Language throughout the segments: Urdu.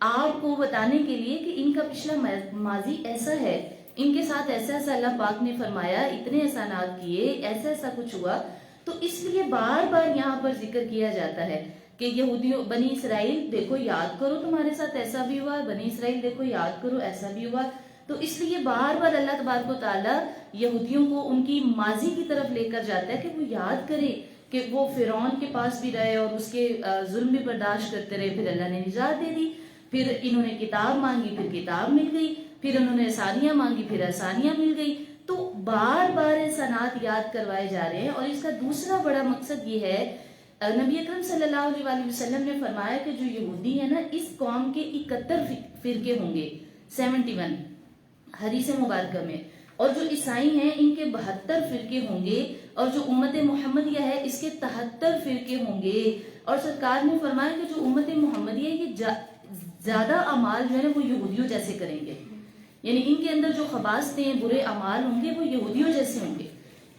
آپ کو بتانے کے لیے کہ ان کا پچھلا ماضی ایسا ہے، ان کے ساتھ ایسا ایسا اللہ پاک نے فرمایا، اتنے احسانات کیے، ایسا ایسا کچھ ہوا. تو اس لیے بار بار یہاں پر ذکر کیا جاتا ہے کہ یہودیوں بنی اسرائیل دیکھو یاد کرو تمہارے ساتھ ایسا بھی ہوا، بنی اسرائیل دیکھو یاد کرو ایسا بھی ہوا. تو اس لیے بار بار اللہ تبارک و تعالیٰ یہودیوں کو ان کی ماضی کی طرف لے کر جاتا ہے کہ وہ یاد کرے کہ وہ فرعون کے پاس بھی رہے اور اس کے ظلم بھی برداشت کرتے رہے، پھر اللہ نے نجات دے دی. پھر انہوں نے کتاب مانگی، پھر کتاب مل گئی. پھر انہوں نے آسانیاں مانگی، پھر آسانیاں مل گئی. تو بار بار احسانات یاد کروائے جا رہے ہیں. اور اس کا دوسرا بڑا مقصد یہ ہے، نبی اکرم صلی اللہ علیہ وسلم نے فرمایا کہ جو یہودی ہیں نا، اس قوم کے 71 فرقے ہوں گے، 71 حدیث مبارکہ میں. اور جو عیسائی ہیں ان کے 72 فرقے ہوں گے. اور جو امت محمدیہ ہے اس کے 73 فرقے ہوں گے. اور سرکار نے فرمایا کہ جو امت محمدیہ ہے یہ زیادہ اعمال جو ہے وہ یہودیوں جیسے کریں گے، یعنی ان کے اندر جو خباثتیں برے اعمال ہوں گے وہ یہودیوں جیسے ہوں گے.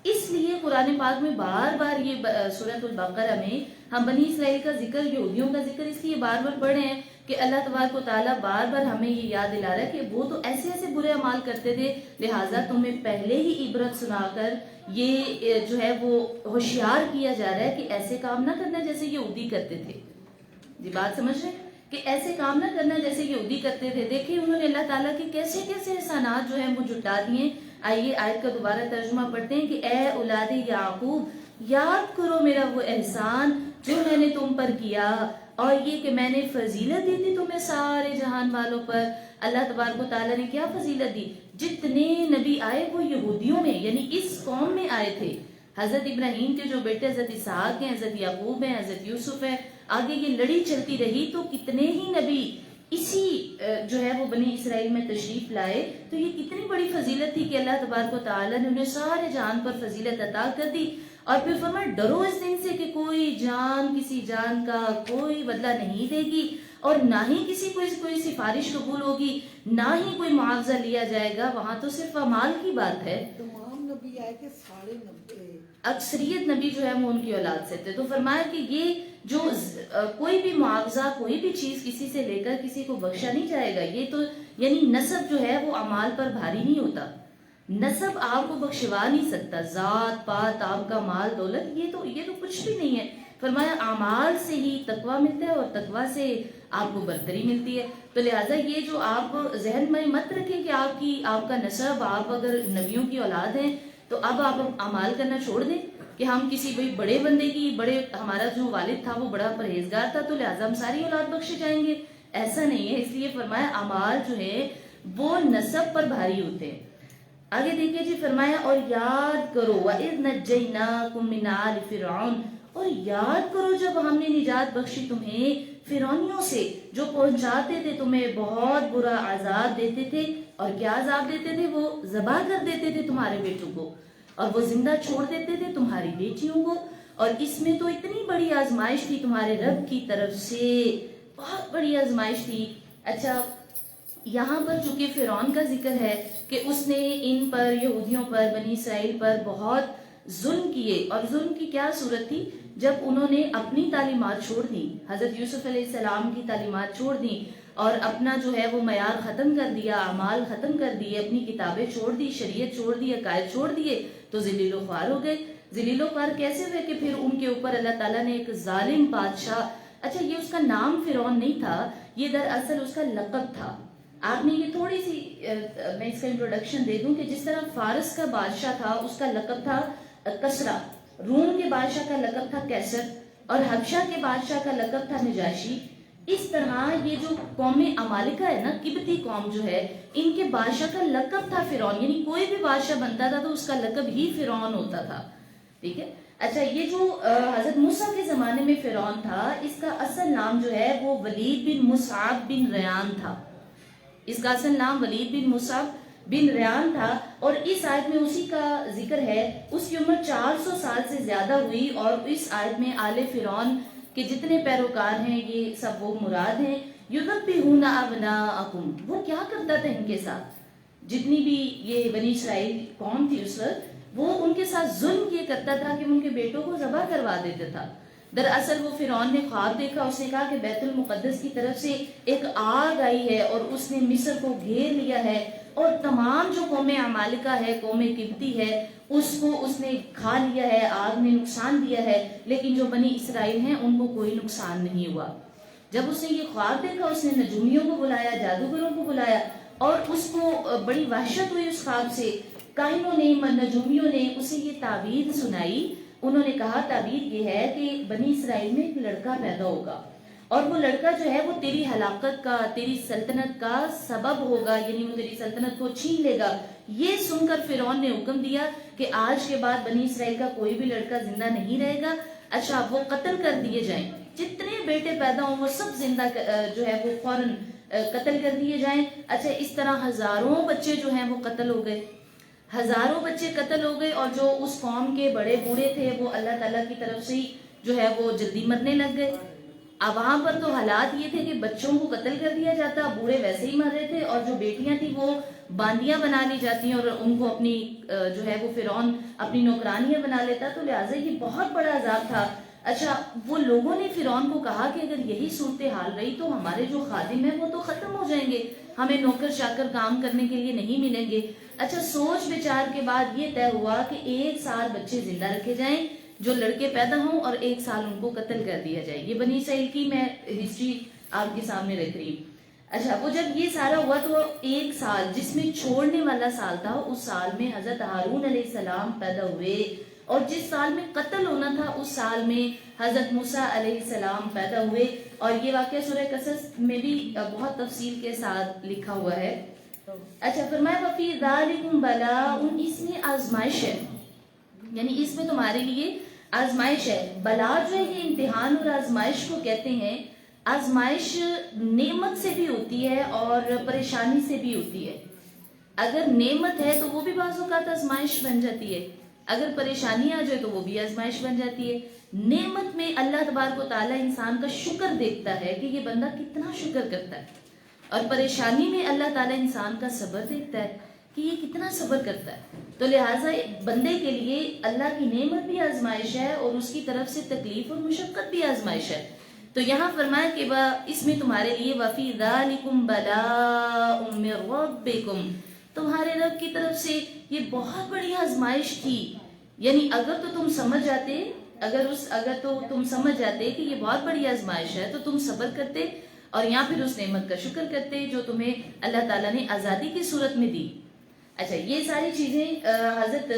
اس لیے قرآن پاک میں بار بار یہ سورۃ البقرہ میں ہم بنی اسرائیل کا ذکر، یہودیوں کا ذکر اس لیے بار بار پڑھ رہے ہیں کہ اللہ تبارک و تعالیٰ بار بار ہمیں یہ یاد دلا رہا ہے کہ وہ تو ایسے ایسے برے اعمال کرتے تھے، لہٰذا تمہیں پہلے ہی عبرت سنا کر یہ جو ہے وہ ہوشیار کیا جا رہا ہے کہ ایسے کام نہ کرنا جیسے یہودی کرتے تھے. جی بات سمجھ رہے ہیں کہ ایسے کام نہ کرنا جیسے یہودی کرتے تھے. دیکھیں انہوں نے اللہ تعالیٰ کے کیسے کیسے احسانات جو ہیں وہ جٹا دیے. آئیے آیت کا دوبارہ ترجمہ پڑھتے ہیں کہ اے اولاد یعقوب یاد کرو میرا وہ احسان جو میں نے تم پر کیا، اور یہ کہ میں نے فضیلت دی تھی تمہیں سارے جہان والوں پر. اللہ تبارک و تعالیٰ نے کیا فضیلت دی؟ جتنے نبی آئے وہ یہودیوں میں یعنی اس قوم میں آئے تھے. حضرت ابراہیم کے جو بیٹے حضرت اسحاق ہیں، حضرت یعقوب ہیں، حضرت یوسف ہیں، آگے یہ لڑی چلتی رہی تو کتنے ہی نبی اسی جو ہے وہ بنی اسرائیل میں تشریف لائے. تو یہ کتنی بڑی فضیلت تھی کہ اللہ تبارک و تعالیٰ نے انہیں سارے جان پر فضیلت عطا کر دی. اور پھر فرمایا ڈرو اس دن سے کہ کوئی جان کسی جان کا کوئی بدلہ نہیں دے گی، اور نہ ہی کسی کو کوئی سفارش قبول ہوگی، نہ ہی کوئی معاوضہ لیا جائے گا. وہاں تو صرف اعمال کی بات ہے. تمام نبی آئے کہ سارے نبی؟ اکثریت نبی جو ہے وہ ان کی اولاد سے تھے. تو فرمایا کہ یہ جو کوئی بھی معاوضہ کوئی بھی چیز کسی سے لے کر کسی کو بخشا نہیں جائے گا. یہ تو یعنی نسب جو ہے وہ اعمال پر بھاری نہیں ہوتا. نسب آپ کو بخشوا نہیں سکتا. ذات پات آپ کا مال دولت یہ تو کچھ بھی نہیں ہے. فرمایا اعمال سے ہی تقویٰ ملتا ہے اور تقویٰ سے آپ کو برتری ملتی ہے. تو لہٰذا یہ جو آپ ذہن میں مت رکھیں کہ آپ کا نسب، آپ اگر نبیوں کی اولاد ہیں تو اب آپ اعمال کرنا چھوڑ دیں کہ ہم کسی بڑے بندے کی ہمارا جو والد تھا وہ بڑا پرہیزگار تھا تو لہٰذا ہم ساری اولاد بخشے جائیں گے. ایسا نہیں ہے. اس لیے فرمایا اعمال جو ہے وہ نسب پر بھاری ہوتے ہیں. آگے دیکھیے جی فرمایا اور یاد کرو وَإِذْ نَجَّيْنَاكُمْ مِنْ آلِ فِرْعَوْنَ، اور یاد کرو جب ہم نے نجات بخشی تمہیں فرعونیوں سے جو پہنچاتے تھے تمہیں بہت برا عذاب دیتے تھے. اور کیا عذاب دیتے تھے؟ وہ ذبح کر دیتے تھے تمہارے بیٹوں کو اور وہ زندہ چھوڑ دیتے تھے تمہاری بیٹیوں کو. اور اس میں تو اتنی بڑی آزمائش تھی تمہارے رب کی طرف سے، بہت بڑی آزمائش تھی. اچھا یہاں پر چونکہ فرعون کا ذکر ہے کہ اس نے ان پر یہودیوں پر بنی اسرائیل پر بہت ظلم کیے. اور ظلم کی کیا صورت تھی؟ جب انہوں نے اپنی تعلیمات چھوڑ دی، حضرت یوسف علیہ السلام کی تعلیمات چھوڑ دی اور اپنا جو ہے وہ معیار ختم کر دیا، اعمال ختم کر دیے، اپنی کتابیں چھوڑ دی، شریعت چھوڑ دی، عقائد چھوڑ دیے، تو ذلیل و خوار ہو گئے. ذلیل و خوار کیسے ہوئے کہ پھر ان کے اوپر اللہ تعالیٰ نے ایک ظالم بادشاہ، اچھا یہ اس کا نام فرعون نہیں تھا، یہ دراصل اس کا لقب تھا. آپ نے یہ تھوڑی سی میں اس کا انٹروڈکشن دے دوں کہ جس طرح فارس کا بادشاہ تھا اس کا لقب تھا کسرا، روم کے بادشاہ کا لقب تھا کیسر، اور حبشہ کے بادشاہ کا لقب تھا نجاشی. اس طرح یہ جو قوم عمالقہ ہے نا، قبطی قوم جو ہے، ان کے بادشاہ کا لقب تھا فرعون. یعنی کوئی بھی بادشاہ بنتا تھا تو اس کا لقب ہی فرعون ہوتا تھا. ٹھیک ہے. اچھا یہ جو حضرت موسیٰ کے زمانے میں فرعون تھا، اس کا اصل نام جو ہے وہ ولید بن مصعب بن ریان تھا. اس کا اصل نام ولید بن مصعب بن ریان تھا. اور اس آیت میں اسی کا ذکر ہے. اس کی عمر 400 سال سے زیادہ ہوئی. اور اس آیت میں آل فرعون کے جتنے پیروکار ہیں یہ سب وہ مراد ہیں. یذبحون ابناءکم، وہ کیا کرتا تھا ان کے ساتھ؟ جتنی بھی یہ بنی اسرائیل قوم تھی اس وقت، وہ ان کے ساتھ ظلم یہ کرتا تھا کہ ان کے بیٹوں کو ذبح کروا دیتا تھا. دراصل وہ فرعون نے خواب دیکھا، اس نے کہا کہ بیت المقدس کی طرف سے ایک آگ آئی ہے اور اس نے مصر کو گھیر لیا ہے، اور تمام جو قوم عمالقہ ہے، قوم قبطی ہے، اس کو اس نے کھا لیا ہے، آگ نے نقصان دیا ہے، لیکن جو بنی اسرائیل ہیں ان کو کوئی نقصان نہیں ہوا۔ جب اس نے یہ خواب دیکھا، اس نے نجومیوں کو بلایا، جادوگروں کو بلایا، اور اس کو بڑی وحشت ہوئی اس خواب سے۔ کاہنوں نے، نجومیوں نے اسے یہ تعبیر سنائی۔ انہوں نے کہا تعبیر یہ ہے کہ بنی اسرائیل میں ایک لڑکا پیدا ہوگا، اور وہ لڑکا جو ہے وہ تیری ہلاکت کا، تیری سلطنت کا سبب ہوگا، یعنی وہ تیری سلطنت کو چھین لے گا۔ یہ سن کر فرعون نے حکم دیا کہ آج کے بعد بنی اسرائیل کا کوئی بھی لڑکا زندہ نہیں رہے گا۔ اچھا، وہ قتل کر دیے جائیں، جتنے بیٹے پیدا ہوں وہ سب زندہ جو ہے وہ فوراً قتل کر دیے جائیں۔ اچھا، اس طرح ہزاروں بچے جو ہیں وہ قتل ہو گئے، ہزاروں بچے قتل ہو گئے، اور جو اس قوم کے بڑے بوڑھے تھے وہ اللہ تعالیٰ کی طرف سے ہی جو ہے وہ جلدی مرنے لگ گئے۔ اب وہاں پر تو حالات یہ تھے کہ بچوں کو قتل کر دیا جاتا، بوڑھے ویسے ہی مر رہے تھے، اور جو بیٹیاں تھیں وہ باندیاں بنا لی جاتی ہیں، اور ان کو اپنی جو ہے وہ فرعون اپنی نوکرانیاں بنا لیتا، تو لہٰذا یہ بہت بڑا عذاب تھا۔ اچھا، وہ لوگوں نے فرعون کو کہا کہ اگر یہی صورتحال رہی تو ہمارے جو خادم ہیں وہ تو ختم ہو جائیں گے، ہمیں نوکر چاکر کام کرنے کے لیے نہیں ملیں گے۔ اچھا، سوچ بچار کے بعد یہ طے ہوا کہ 1 سال بچے زندہ رکھے جائیں، جو لڑکے پیدا ہوں، اور 1 سال ان کو قتل کر دیا جائے۔ یہ بنی اسرائیل کی میں ہسٹری آپ کے سامنے رکھ رہی ہوں۔ اچھا، وہ جب یہ سارا ہوا تو 1 سال جس میں چھوڑنے والا سال تھا، اس سال میں حضرت ہارون علیہ السلام پیدا ہوئے، اور جس سال میں قتل ہونا تھا اس سال میں حضرت موسیٰ علیہ السلام پیدا ہوئے۔ اور یہ واقعہ سورہ قصص میں بھی بہت تفصیل کے ساتھ لکھا ہوا ہے۔ اچھا، فرمایا وَفِي ذَلِكُمْ بَلَاءٌ، اس میں آزمائش ہے، یعنی اس میں تمہارے لیے آزمائش ہے۔ بلا جو ہے یہ امتحان اور آزمائش کو کہتے ہیں۔ آزمائش نعمت سے بھی ہوتی ہے اور پریشانی سے بھی ہوتی ہے۔ اگر نعمت ہے تو وہ بھی بعض اوقات آزمائش بن جاتی ہے، اگر پریشانی آ جائے تو وہ بھی آزمائش بن جاتی ہے۔ نعمت میں اللہ تبارک و تعالیٰ انسان کا شکر دیکھتا ہے کہ یہ بندہ کتنا شکر کرتا ہے، اور پریشانی میں اللہ تعالیٰ انسان کا صبر دیکھتا ہے کہ یہ کتنا صبر کرتا ہے۔ تو لہٰذا بندے کے لیے اللہ کی نعمت بھی آزمائش ہے، اور اس کی طرف سے تکلیف اور مشقت بھی آزمائش ہے۔ تو یہاں فرمایا کہ اس میں تمہارے لیے وَفِي ذَلِكُمْ بَلَاءٌ مِّن رَبِّكُمْ، تمہارے رب کی طرف سے یہ بہت بڑی آزمائش تھی۔ یعنی اگر تو تم سمجھ جاتے، اگر تو تم سمجھ جاتے کہ یہ بہت بڑی آزمائش ہے تو تم صبر کرتے، اور یہاں پھر اس نعمت کا شکر کرتے جو تمہیں اللہ تعالیٰ نے آزادی کی صورت میں دی۔ اچھا، یہ ساری چیزیں حضرت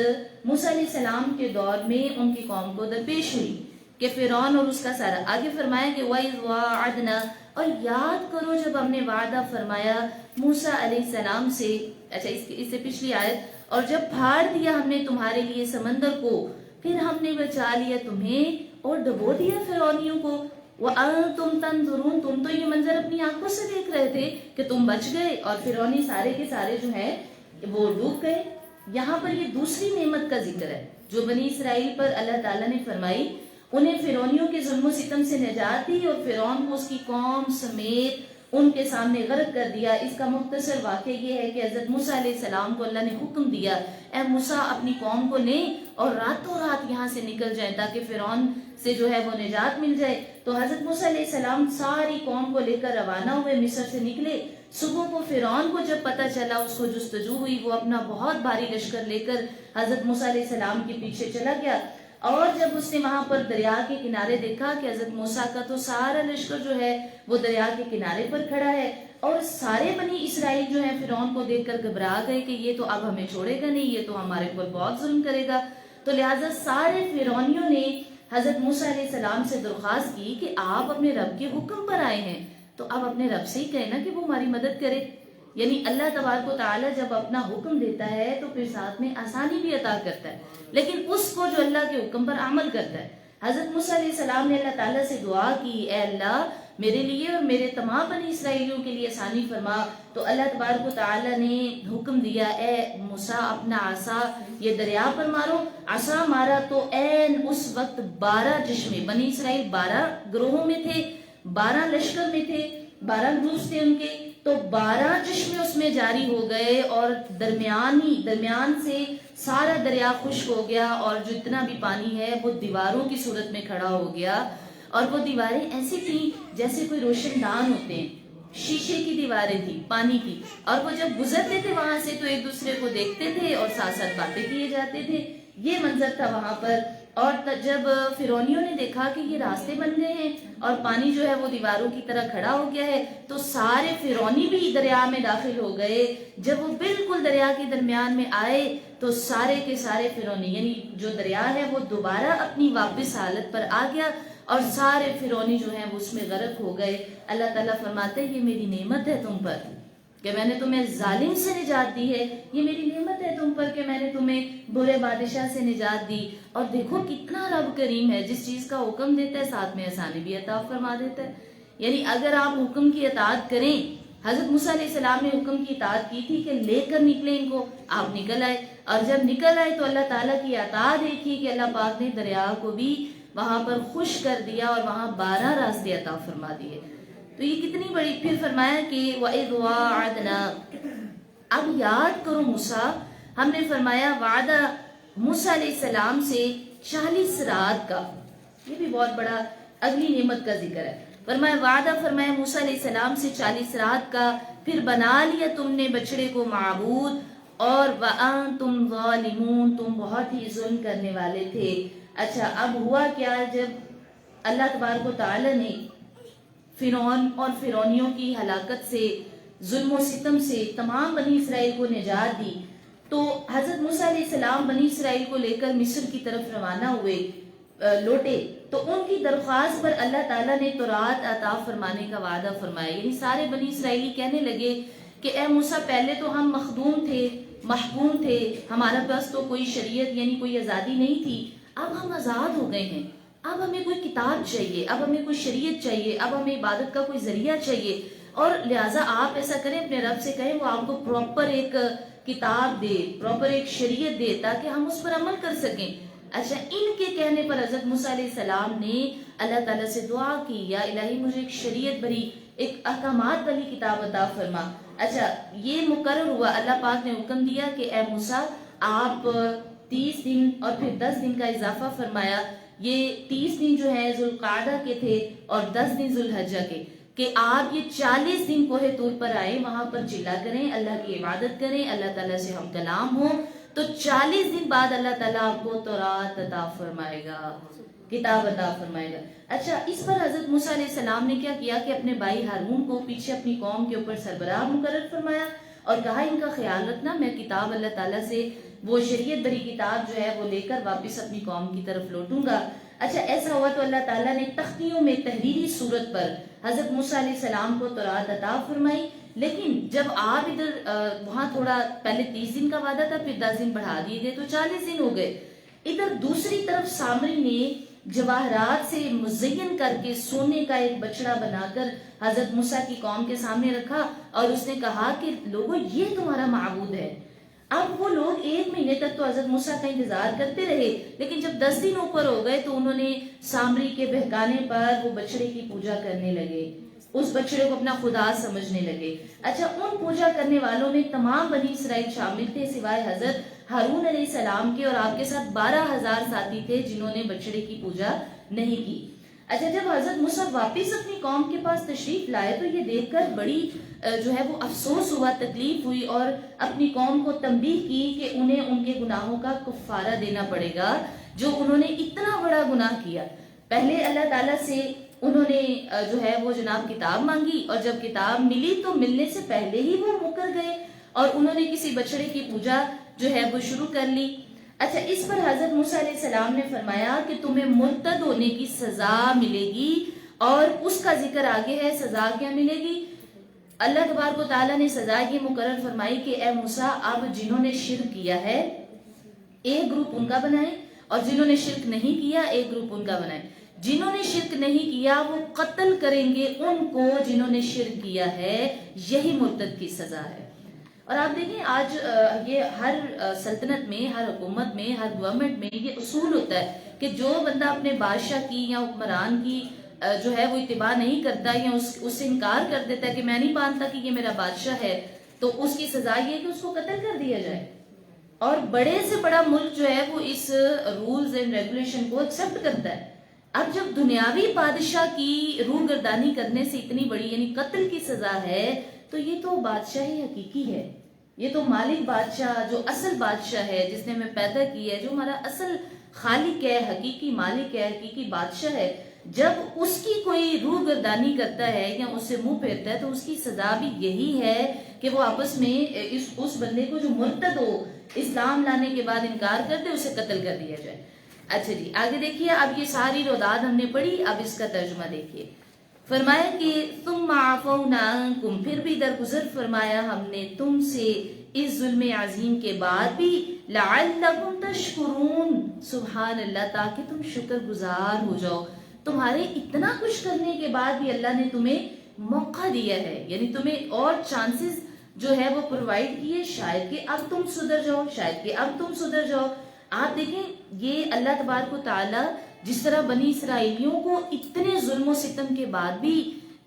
موسیٰ علیہ السلام کے دور میں ان کی قوم کو درپیش ہوئی کہ فرعون اور اس کا سارا۔ آگے فرمایا کہ وَإِذْ وَاعَدْنَا، اور یاد کرو جب ہم نے وعدہ فرمایا موسیٰ علیہ السلام سے۔ اچھا، اس سے پچھلی آیت، اور جب پھاڑ دیا ہم نے تمہارے لیے سمندر کو، پھر ہم نے بچا لیا تمہیں اور ڈبو دیا فرعونیوں کو۔ وَأَنْتُمْ تَنْظُرُونَ، تم تو یہ منظر اپنی آنکھوں سے دیکھ رہے تھے کہ تم بچ گئے اور فرعونی سارے کے سارے جو ہیں وہ ڈوب گئے۔ یہاں پر یہ دوسری نعمت کا ذکر ہے جو بنی اسرائیل پر اللہ تعالیٰ نے فرمائی۔ انہیں فرعونیوں کے ظلم و ستم سے نجات دی، اور فرعون کو اس کی قوم سمیت ان کے سامنے غرق کر دیا۔ اس کا مختصر واقعہ یہ ہے کہ حضرت موسیٰ علیہ السلام کو اللہ نے حکم دیا، اے موسیٰ اپنی قوم کو لیں اور راتوں رات یہاں سے نکل جائیں تاکہ فرعون سے جو ہے وہ نجات مل جائے۔ تو حضرت موسیٰ علیہ السلام ساری قوم کو لے کر روانہ ہوئے، مصر سے نکلے۔ صبح کو فرعون کو جب پتہ چلا، اس کو جستجو ہوئی، وہ اپنا بہت بھاری لشکر لے کر حضرت موسیٰ علیہ السلام کے پیچھے چلا گیا۔ اور جب اس نے وہاں پر دریا کے کنارے دیکھا کہ حضرت موسیٰ کا تو سارا لشکر جو ہے وہ دریا کے کنارے پر کھڑا ہے، اور سارے بنی اسرائیل جو ہیں فرعون کو دیکھ کر گھبرا گئے کہ یہ تو اب ہمیں چھوڑے گا نہیں، یہ تو ہمارے اوپر بہت ظلم کرے گا۔ تو لہٰذا سارے فرعونیوں نے حضرت موسیٰ علیہ السلام سے درخواست کی کہ آپ اپنے رب کے حکم پر آئے ہیں تو اب اپنے رب سے ہی کہیں نا کہ وہ ہماری مدد کرے۔ یعنی اللہ تبارک و تعالیٰ جب اپنا حکم دیتا ہے تو پھر ساتھ میں آسانی بھی عطا کرتا ہے، لیکن اس کو جو اللہ کے حکم پر عمل کرتا ہے۔ حضرت موسیٰ علیہ السلام نے اللہ تعالیٰ سے دعا کی، اے اللہ میرے لیے اور میرے تمام بنی اسرائیلیوں کے لیے آسانی فرما۔ تو اللہ تبارک و تعالیٰ نے حکم دیا، اے موسیٰ اپنا عصا یہ دریا پر مارو۔ عصا مارا تو عین اس وقت 12 چشمے، بنی اسرائیل 12 گروہوں میں تھے، 12 لشکر میں تھے، 12 گروہ تھے ان کے، تو 12 چشمے اس میں جاری ہو گئے، اور درمیان سے سارا دریا خشک ہو گیا، اور جو اتنا بھی پانی ہے وہ دیواروں کی صورت میں کھڑا ہو گیا۔ اور وہ دیواریں ایسی تھیں جیسے کوئی روشن دان ہوتے ہیں، شیشے کی دیواریں تھی پانی کی، اور وہ جب گزرتے تھے وہاں سے تو ایک دوسرے کو دیکھتے تھے اور ساتھ ساتھ باتیں کیے جاتے تھے. یہ منظر تھا وہاں پر. اور جب فرعونیوں نے دیکھا کہ یہ راستے بن گئے ہیں اور پانی جو ہے وہ دیواروں کی طرح کھڑا ہو گیا ہے تو سارے فرعونی بھی دریا میں داخل ہو گئے. جب وہ بالکل دریا کے درمیان میں آئے تو سارے کے سارے فرعونی یعنی جو دریا ہے وہ دوبارہ اپنی واپس حالت پر آ گیا اور سارے فرعونی جو ہیں وہ اس میں غرق ہو گئے. اللہ تعالیٰ فرماتے ہیں یہ میری نعمت ہے تم پر کہ میں نے تمہیں ظالم سے نجات دی ہے، یہ میری نعمت ہے تم پر کہ میں نے تمہیں برے بادشاہ سے نجات دی. اور دیکھو کتنا رب کریم ہے، جس چیز کا حکم دیتا ہے ساتھ میں آسانی بھی عطا فرما دیتا ہے. یعنی اگر آپ حکم کی اطاعت کریں، حضرت موسیٰ علیہ السلام نے حکم کی اطاعت کی تھی کہ لے کر نکلے ان کو، آپ نکل آئے، اور جب نکل آئے تو اللہ تعالیٰ کی عطا دیکھی کہ اللہ پاک نے دریا کو بھی وہاں پر خشک کر دیا اور وہاں 12 راستے عطا فرما دیے. تو یہ کتنی بڑی. پھر فرمایا کہ وَإِذْ وَاعَدْنَا، اب یاد کرو موسیٰ، ہم نے فرمایا وعدہ موسیٰ علیہ السلام سے 40 رات کا. یہ بھی بہت بڑا اگلی نعمت کا ذکر ہے. فرمایا وعدہ فرمایا موسیٰ علیہ السلام سے 40 رات کا، پھر بنا لیا تم نے بچڑے کو معبود، اور وَأَنْتُمْ ظَالِمُونَ، تم بہت ہی ظلم کرنے والے تھے. اچھا اب ہوا کیا، جب اللہ تبارک و تعالی نے فرعون اور فرعونیوں کی ہلاکت سے، ظلم و ستم سے تمام بنی اسرائیل کو نجات دی، تو حضرت موسیٰ علیہ السلام بنی اسرائیل کو لے کر مصر کی طرف روانہ ہوئے، لوٹے. تو ان کی درخواست پر اللہ تعالیٰ نے تورات عطا فرمانے کا وعدہ فرمایا. یعنی سارے بنی اسرائیلی کہنے لگے کہ اے موسیٰ پہلے تو ہم مخدوم تھے، محکوم تھے، ہمارا پاس تو کوئی شریعت یعنی کوئی آزادی نہیں تھی، اب ہم آزاد ہو گئے ہیں، اب ہمیں کوئی کتاب چاہیے، اب ہمیں کوئی شریعت چاہیے، اب ہمیں عبادت کا کوئی ذریعہ چاہیے. اور لہٰذا آپ ایسا کریں، اپنے رب سے کہیں وہ آپ کو پراپر ایک کتاب دے، پراپر ایک شریعت دے تاکہ ہم اس پر عمل کر سکیں. اچھا ان کے کہنے پر حضرت موسیٰ علیہ السلام نے اللہ تعالیٰ سے دعا کی، یا الہی مجھے ایک شریعت بھری، ایک احکامات والی کتاب عطا فرما. اچھا یہ مقرر ہوا، اللہ پاک نے حکم دیا کہ اے موسیٰ آپ 30 دن اور پھر 10 دن کا اضافہ فرمایا. یہ 30 دن جو ہے ذوالقعدہ کے تھے اور 10 دن ذوالحجہ کے، کہ آپ یہ 40 دن کوہ طور پر آئے، وہاں پر چلا کریں، اللہ کی عبادت کریں، اللہ تعالیٰ سے ہم کلام ہوں. تو 40 دن بعد اللہ تعالیٰ آپ کو تورات عطا فرمائے گا، کتاب عطا فرمائے گا. اچھا اس پر حضرت موسیٰ علیہ السلام نے کیا کیا کہ اپنے بھائی ہارون کو پیچھے اپنی قوم کے اوپر سربراہ مقرر فرمایا اور کہا ان کا خیال رکھنا، میں کتاب اللہ تعالیٰ سے وہ شریعت بری کتاب جو ہے وہ لے کر واپس اپنی قوم کی طرف لوٹوں گا. اچھا ایسا ہوا تو اللہ تعالیٰ نے تختیوں میں تحریری صورت پر حضرت موسیٰ علیہ السلام کو تورات عطا فرمائی. لیکن جب آپ ادھر وہاں تھوڑا پہلے 30 دن کا وعدہ تھا، پھر 10 دن بڑھا دیے گئے تو 40 دن ہو گئے. ادھر دوسری طرف سامری نے جواہرات سے مزین کر کے سونے کا ایک بچڑا بنا کر حضرت موسیٰ کی قوم کے سامنے رکھا اور اس نے کہا کہ لوگوں یہ تمہارا معبود ہے. اب وہ لوگ 1 مہینے تک تو حضرت موسیٰ کا انتظار کرتے رہے، لیکن جب 10 دن اوپر ہو گئے تو انہوں نے سامری کے بہکانے پر وہ بچڑے کی پوجا کرنے لگے، اس بچڑے کو اپنا خدا سمجھنے لگے. اچھا ان پوجا کرنے والوں میں تمام بنی اسرائیل شامل تھے سوائے حضرت ہارون علیہ السلام کے، اور آپ کے ساتھ 12,000 ساتھی تھے جنہوں نے بچڑے کی پوجا نہیں کی. اچھا جب حضرت موسیٰ واپس اپنی قوم کے پاس تشریف لائے تو یہ دیکھ کر بڑی جو ہے وہ افسوس ہوا، تکلیف ہوئی، اور اپنی قوم کو تنبیہ کی کہ انہیں ان کے گناہوں کا کفارہ دینا پڑے گا جو انہوں نے اتنا بڑا گناہ کیا. پہلے اللہ تعالیٰ سے انہوں نے جو ہے وہ جناب کتاب مانگی، اور جب کتاب ملی تو ملنے سے پہلے ہی وہ مکر گئے اور انہوں نے کسی بچڑے کی پوجا جو ہے وہ شروع کر لی. اچھا اس پر حضرت موسیٰ علیہ السلام نے فرمایا کہ تمہیں مرتد ہونے کی سزا ملے گی، اور اس کا ذکر آگے ہے. سزا کیا ملے گی؟ اللہ تبارک و تعالیٰ نے سزا یہ مقرر فرمائی کہ اے موسیٰ اب جنہوں نے شرک کیا ہے ایک گروپ ان کا بنائیں، اور جنہوں نے شرک نہیں کیا ایک گروپ ان کا بنائیں. جنہوں نے شرک نہیں کیا وہ قتل کریں گے ان کو جنہوں نے شرک کیا ہے، یہی مرتد کی سزا ہے. اور آپ دیکھیں آج یہ ہر سلطنت میں، ہر حکومت میں، ہر گورنمنٹ میں یہ اصول ہوتا ہے کہ جو بندہ اپنے بادشاہ کی یا حکمران کی جو ہے وہ اتباع نہیں کرتا یا اس سے انکار کر دیتا ہے کہ میں نہیں مانتا کہ یہ میرا بادشاہ ہے، تو اس کی سزا یہ ہے کہ اس کو قتل کر دیا جائے. اور بڑے سے بڑا ملک جو ہے وہ اس رولز اینڈ ریگولیشن کو ایکسپٹ کرتا ہے. اب جب دنیاوی بادشاہ کی روگردانی کرنے سے اتنی بڑی یعنی قتل کی سزا ہے تو یہ تو بادشاہی حقیقی ہے، یہ تو مالک بادشاہ جو اصل بادشاہ ہے، جس نے ہمیں پیدا کی ہے، جو ہمارا اصل خالق ہے، حقیقی مالک ہے، حقیقی بادشاہ ہے، جب اس کی کوئی روگردانی کرتا ہے یا اس سے منہ پھیرتا ہے تو اس کی سزا بھی یہی ہے کہ وہ آپس میں اس بندے کو جو مرتد ہو، اسلام لانے کے بعد انکار کر دے، اسے قتل کر دیا جائے۔ اچھا جی آگے دیکھیے، اب یہ ساری روداد ہم نے پڑھی، اب اس کا ترجمہ دیکھیے۔ فرمایا کہ ثم عفونا عنکم، پھر بھی درگزر فرمایا ہم نے تم سے اس ظلم عظیم کے بعد بھی، لعلکم تشکرون، سبحان اللہ، تاکہ تم شکر گزار ہو جاؤ۔ تمہارے اتنا کچھ کرنے کے بعد بھی اللہ نے تمہیں موقع دیا ہے، یعنی تمہیں اور چانسز جو ہے وہ پرووائڈ کیے، شاید کہ اب تم سدھر جاؤ، شاید کہ اب تم سدھر جاؤ۔ آپ دیکھیں یہ اللہ تبارک و تعالی جس طرح بنی اسرائیلیوں کو اتنے ظلم و ستم کے بعد بھی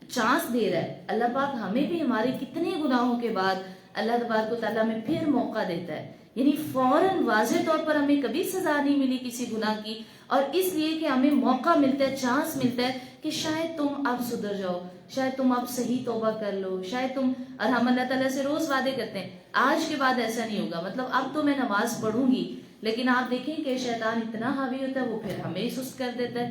چانس دے رہا ہے، اللہ پاک ہمیں بھی ہمارے کتنے گناہوں کے بعد اللہ تبارک و تعالیٰ ہمیں پھر موقع دیتا ہے، یعنی فوراً واضح طور پر ہمیں کبھی سزا نہیں ملی کسی گناہ کی، اور اس لیے کہ ہمیں موقع ملتا ہے، چانس ملتا ہے کہ شاید تم اب سدھر جاؤ، شاید تم اب صحیح توبہ کر لو، شاید تم، اور ہم اللہ تعالیٰ سے روز وعدے کرتے ہیں آج کے بعد ایسا نہیں ہوگا، مطلب اب تو میں نماز پڑھوں گی، لیکن آپ دیکھیں کہ شیطان اتنا حاوی ہوتا ہے وہ پھر ہمیں سست کر دیتا ہے۔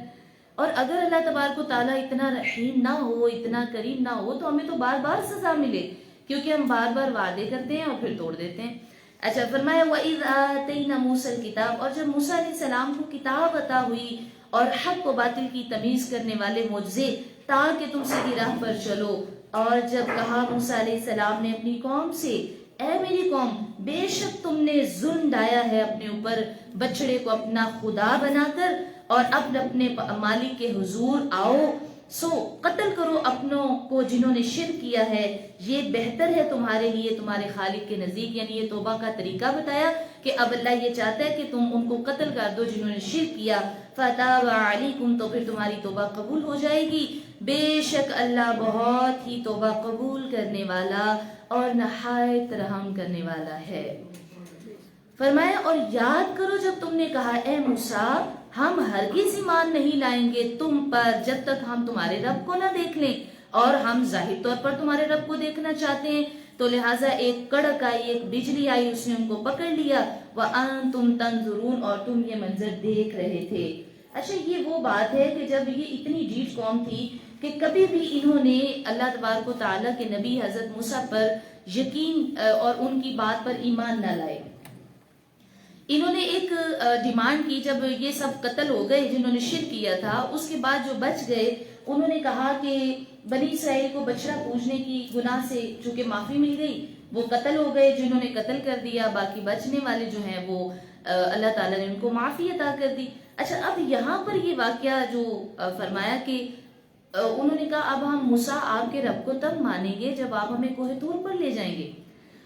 اور اگر اللہ تبارک و تعالیٰ اتنا رحیم نہ ہو، اتنا کریم نہ ہو، تو ہمیں تو بار بار سزا ملے، کیونکہ ہم بار بار وعدے کرتے ہیں اور پھر توڑ دیتے ہیں۔ اچھا فرمایا وَإِذْ آتَيْنَا مُوسَى الْكِتَابَ، اور جب موسیٰ علیہ السلام کو کتاب عطا ہوئی اور حق و باطل کی تمیز کرنے والے معجزے تاکہ تم سیدھی راہ پر چلو، اور جب کہا موسیٰ علیہ السلام نے اپنی قوم سے، اے میری قوم، بے شک تم نے ظلم ڈایا ہے اپنے اوپر، بچڑے کو اپنا خدا بنا کر، اور اب اپنے مالک کے حضور آؤ، سو قتل کرو اپنوں کو جنہوں نے شرک کیا ہے، یہ بہتر ہے تمہارے لیے تمہارے خالق کے نزدیک، یعنی یہ توبہ کا طریقہ بتایا کہ اب اللہ یہ چاہتا ہے کہ تم ان کو قتل کر دو جنہوں نے شرک کیا، فتاب علیکم، تو پھر تمہاری توبہ قبول ہو جائے گی، بے شک اللہ بہت ہی توبہ قبول کرنے والا اور نہایت رحم کرنے والا ہے۔ فرمایا اور یاد کرو جب تم نے کہا اے موسیٰ ہم ہرگز ایمان نہیں لائیں گے تم پر جب تک ہم تمہارے رب کو نہ دیکھ لیں، اور ہم ظاہر طور پر تمہارے رب کو دیکھنا چاہتے ہیں، تو لہٰذا ایک کڑک آئی، ایک بجلی آئی، اس نے ان کو پکڑ لیا، وَأَنْتُمْ تَنْظُرُونَ، اور تم یہ منظر دیکھ رہے تھے۔ اچھا یہ وہ بات ہے کہ جب یہ اتنی ڈھیٹ قوم تھی کہ کبھی بھی انہوں نے اللہ تبارک و تعالیٰ کے نبی حضرت موسیٰ پر یقین اور ان کی بات پر ایمان نہ لائے، انہوں نے ایک ڈیمانڈ کی، جب یہ سب قتل ہو گئے جنہوں نے شرک کیا تھا، اس کے بعد جو بچ گئے انہوں نے کہا کہ بنی اسرائیل کو بچڑا پوجنے کی گناہ سے چونکہ معافی مل گئی، وہ قتل ہو گئے جنہوں نے قتل کر دیا، باقی بچنے والے جو ہیں وہ اللہ تعالیٰ نے ان کو معافی عطا کر دی۔ اچھا اب یہاں پر یہ واقعہ جو فرمایا کہ انہوں نے کہا اب ہم موسیٰ آپ کے رب کو تب مانیں گے جب آپ ہمیں کوہ طور پر لے جائیں گے،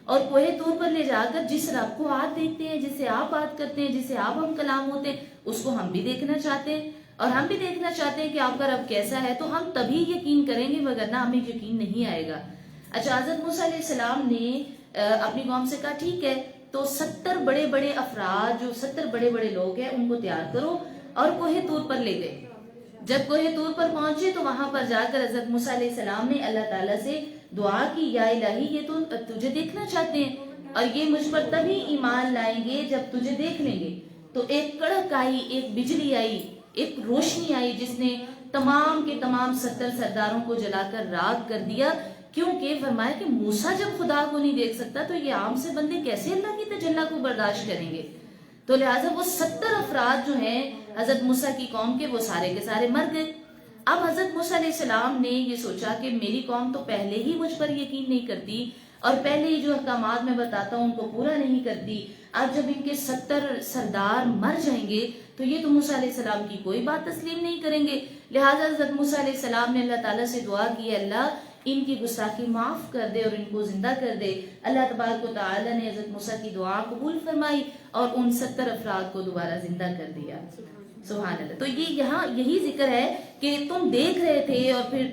اور کوہ طور پر لے جا کر جس رب کو آپ دیکھتے ہیں، جس سے آپ بات کرتے ہیں، جس سے آپ ہم کلام ہوتے ہیں، اس کو ہم بھی دیکھنا چاہتے ہیں، اور ہم بھی دیکھنا چاہتے ہیں کہ آپ کا رب کیسا ہے، تو ہم تبھی یقین کریں گے، وگرنہ ہمیں یقین نہیں آئے گا۔ اچھا حضرت موسیٰ علیہ السلام نے اپنی قوم سے کہا ٹھیک ہے، تو 70 بڑے بڑے افراد، جو 70 بڑے بڑے لوگ ہیں ان کو تیار کرو، اور کوہ طور پر لے گئے۔ جب کوہ طور پر پہنچے تو وہاں پر جا کر حضرت موسیٰ علیہ السلام نے اللہ تعالیٰ سے دعا کی، یا الہی یہ تو تجھے دیکھنا چاہتے ہیں اور یہ مجھ پر تبھی ایمان لائیں گے جب تجھے دیکھ لیں گے۔ تو ایک کڑک آئی، ایک بجلی آئی، ایک روشنی آئی جس نے تمام کے تمام 70 سرداروں کو جلا کر راکھ کر دیا، کیونکہ فرمایا کہ موسیٰ جب خدا کو نہیں دیکھ سکتا تو یہ عام سے بندے کیسے اللہ کی تجلی کو برداشت کریں گے، تو لہٰذا وہ 70 افراد جو ہیں حضرت موسیٰ کی قوم کے، وہ سارے کے سارے مر گئے۔ اب حضرت موسیٰ علیہ السلام نے یہ سوچا کہ میری قوم تو پہلے ہی مجھ پر یقین نہیں کرتی، اور پہلے ہی جو احکامات میں بتاتا ہوں ان کو پورا نہیں کرتی، اب جب ان کے 70 سردار مر جائیں گے تو یہ تو موسیٰ علیہ السلام کی کوئی بات تسلیم نہیں کریں گے، لہٰذا حضرت موسیٰ علیہ السلام نے اللہ تعالیٰ سے دعا کی، اللہ ان کی گستاخی معاف کر دے اور ان کو زندہ کر دے۔ اللہ تبارک و تعالیٰ نے حضرت موسیٰ کی دعا قبول فرمائی اور ان 70 افراد کو دوبارہ زندہ کر دیا۔ سبحان اللہ۔ تو یہ یہاں یہی ذکر ہے کہ تم دیکھ رہے تھے اور پھر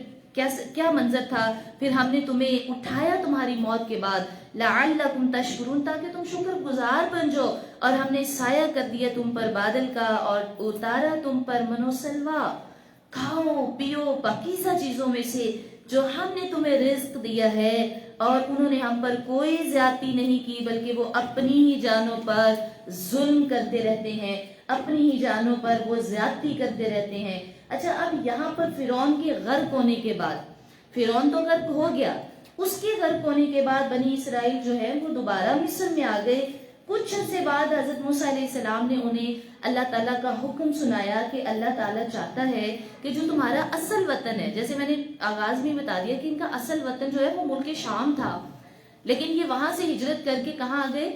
کیا منظر تھا، پھر ہم نے تمہیں اٹھایا تمہاری موت کے بعد، لعلکم تشکرون، تاکہ تم شکر گزار بن جاؤ، اور ہم نے سایہ کر دیا تم پر بادل کا اور اتارا تم پر من و سلوا، کھاؤ پیو پاکیزہ چیزوں میں سے جو ہم نے تمہیں رزق دیا ہے، اور انہوں نے ہم پر کوئی زیادتی نہیں کی بلکہ وہ اپنی ہی جانوں پر ظلم کرتے رہتے ہیں، اپنی ہی جانوں پر وہ زیادتی کرتے رہتے ہیں۔ اچھا، اب یہاں پر فرعون کے غرق ہونے کے بعد، فرعون تو غرق ہو گیا، اس کے غرق ہونے کے بعد بنی اسرائیل جو ہے وہ دوبارہ مصر میں آ گئے۔ کچھ عرصے بعد حضرت موسیٰ علیہ السلام نے انہیں اللہ تعالیٰ کا حکم سنایا کہ اللہ تعالیٰ چاہتا ہے کہ جو تمہارا اصل وطن ہے، جیسے میں نے آغاز میں بتا دیا کہ ان کا اصل وطن جو ہے وہ ملک شام تھا، لیکن یہ وہاں سے ہجرت کر کے کہاں آ گئے؟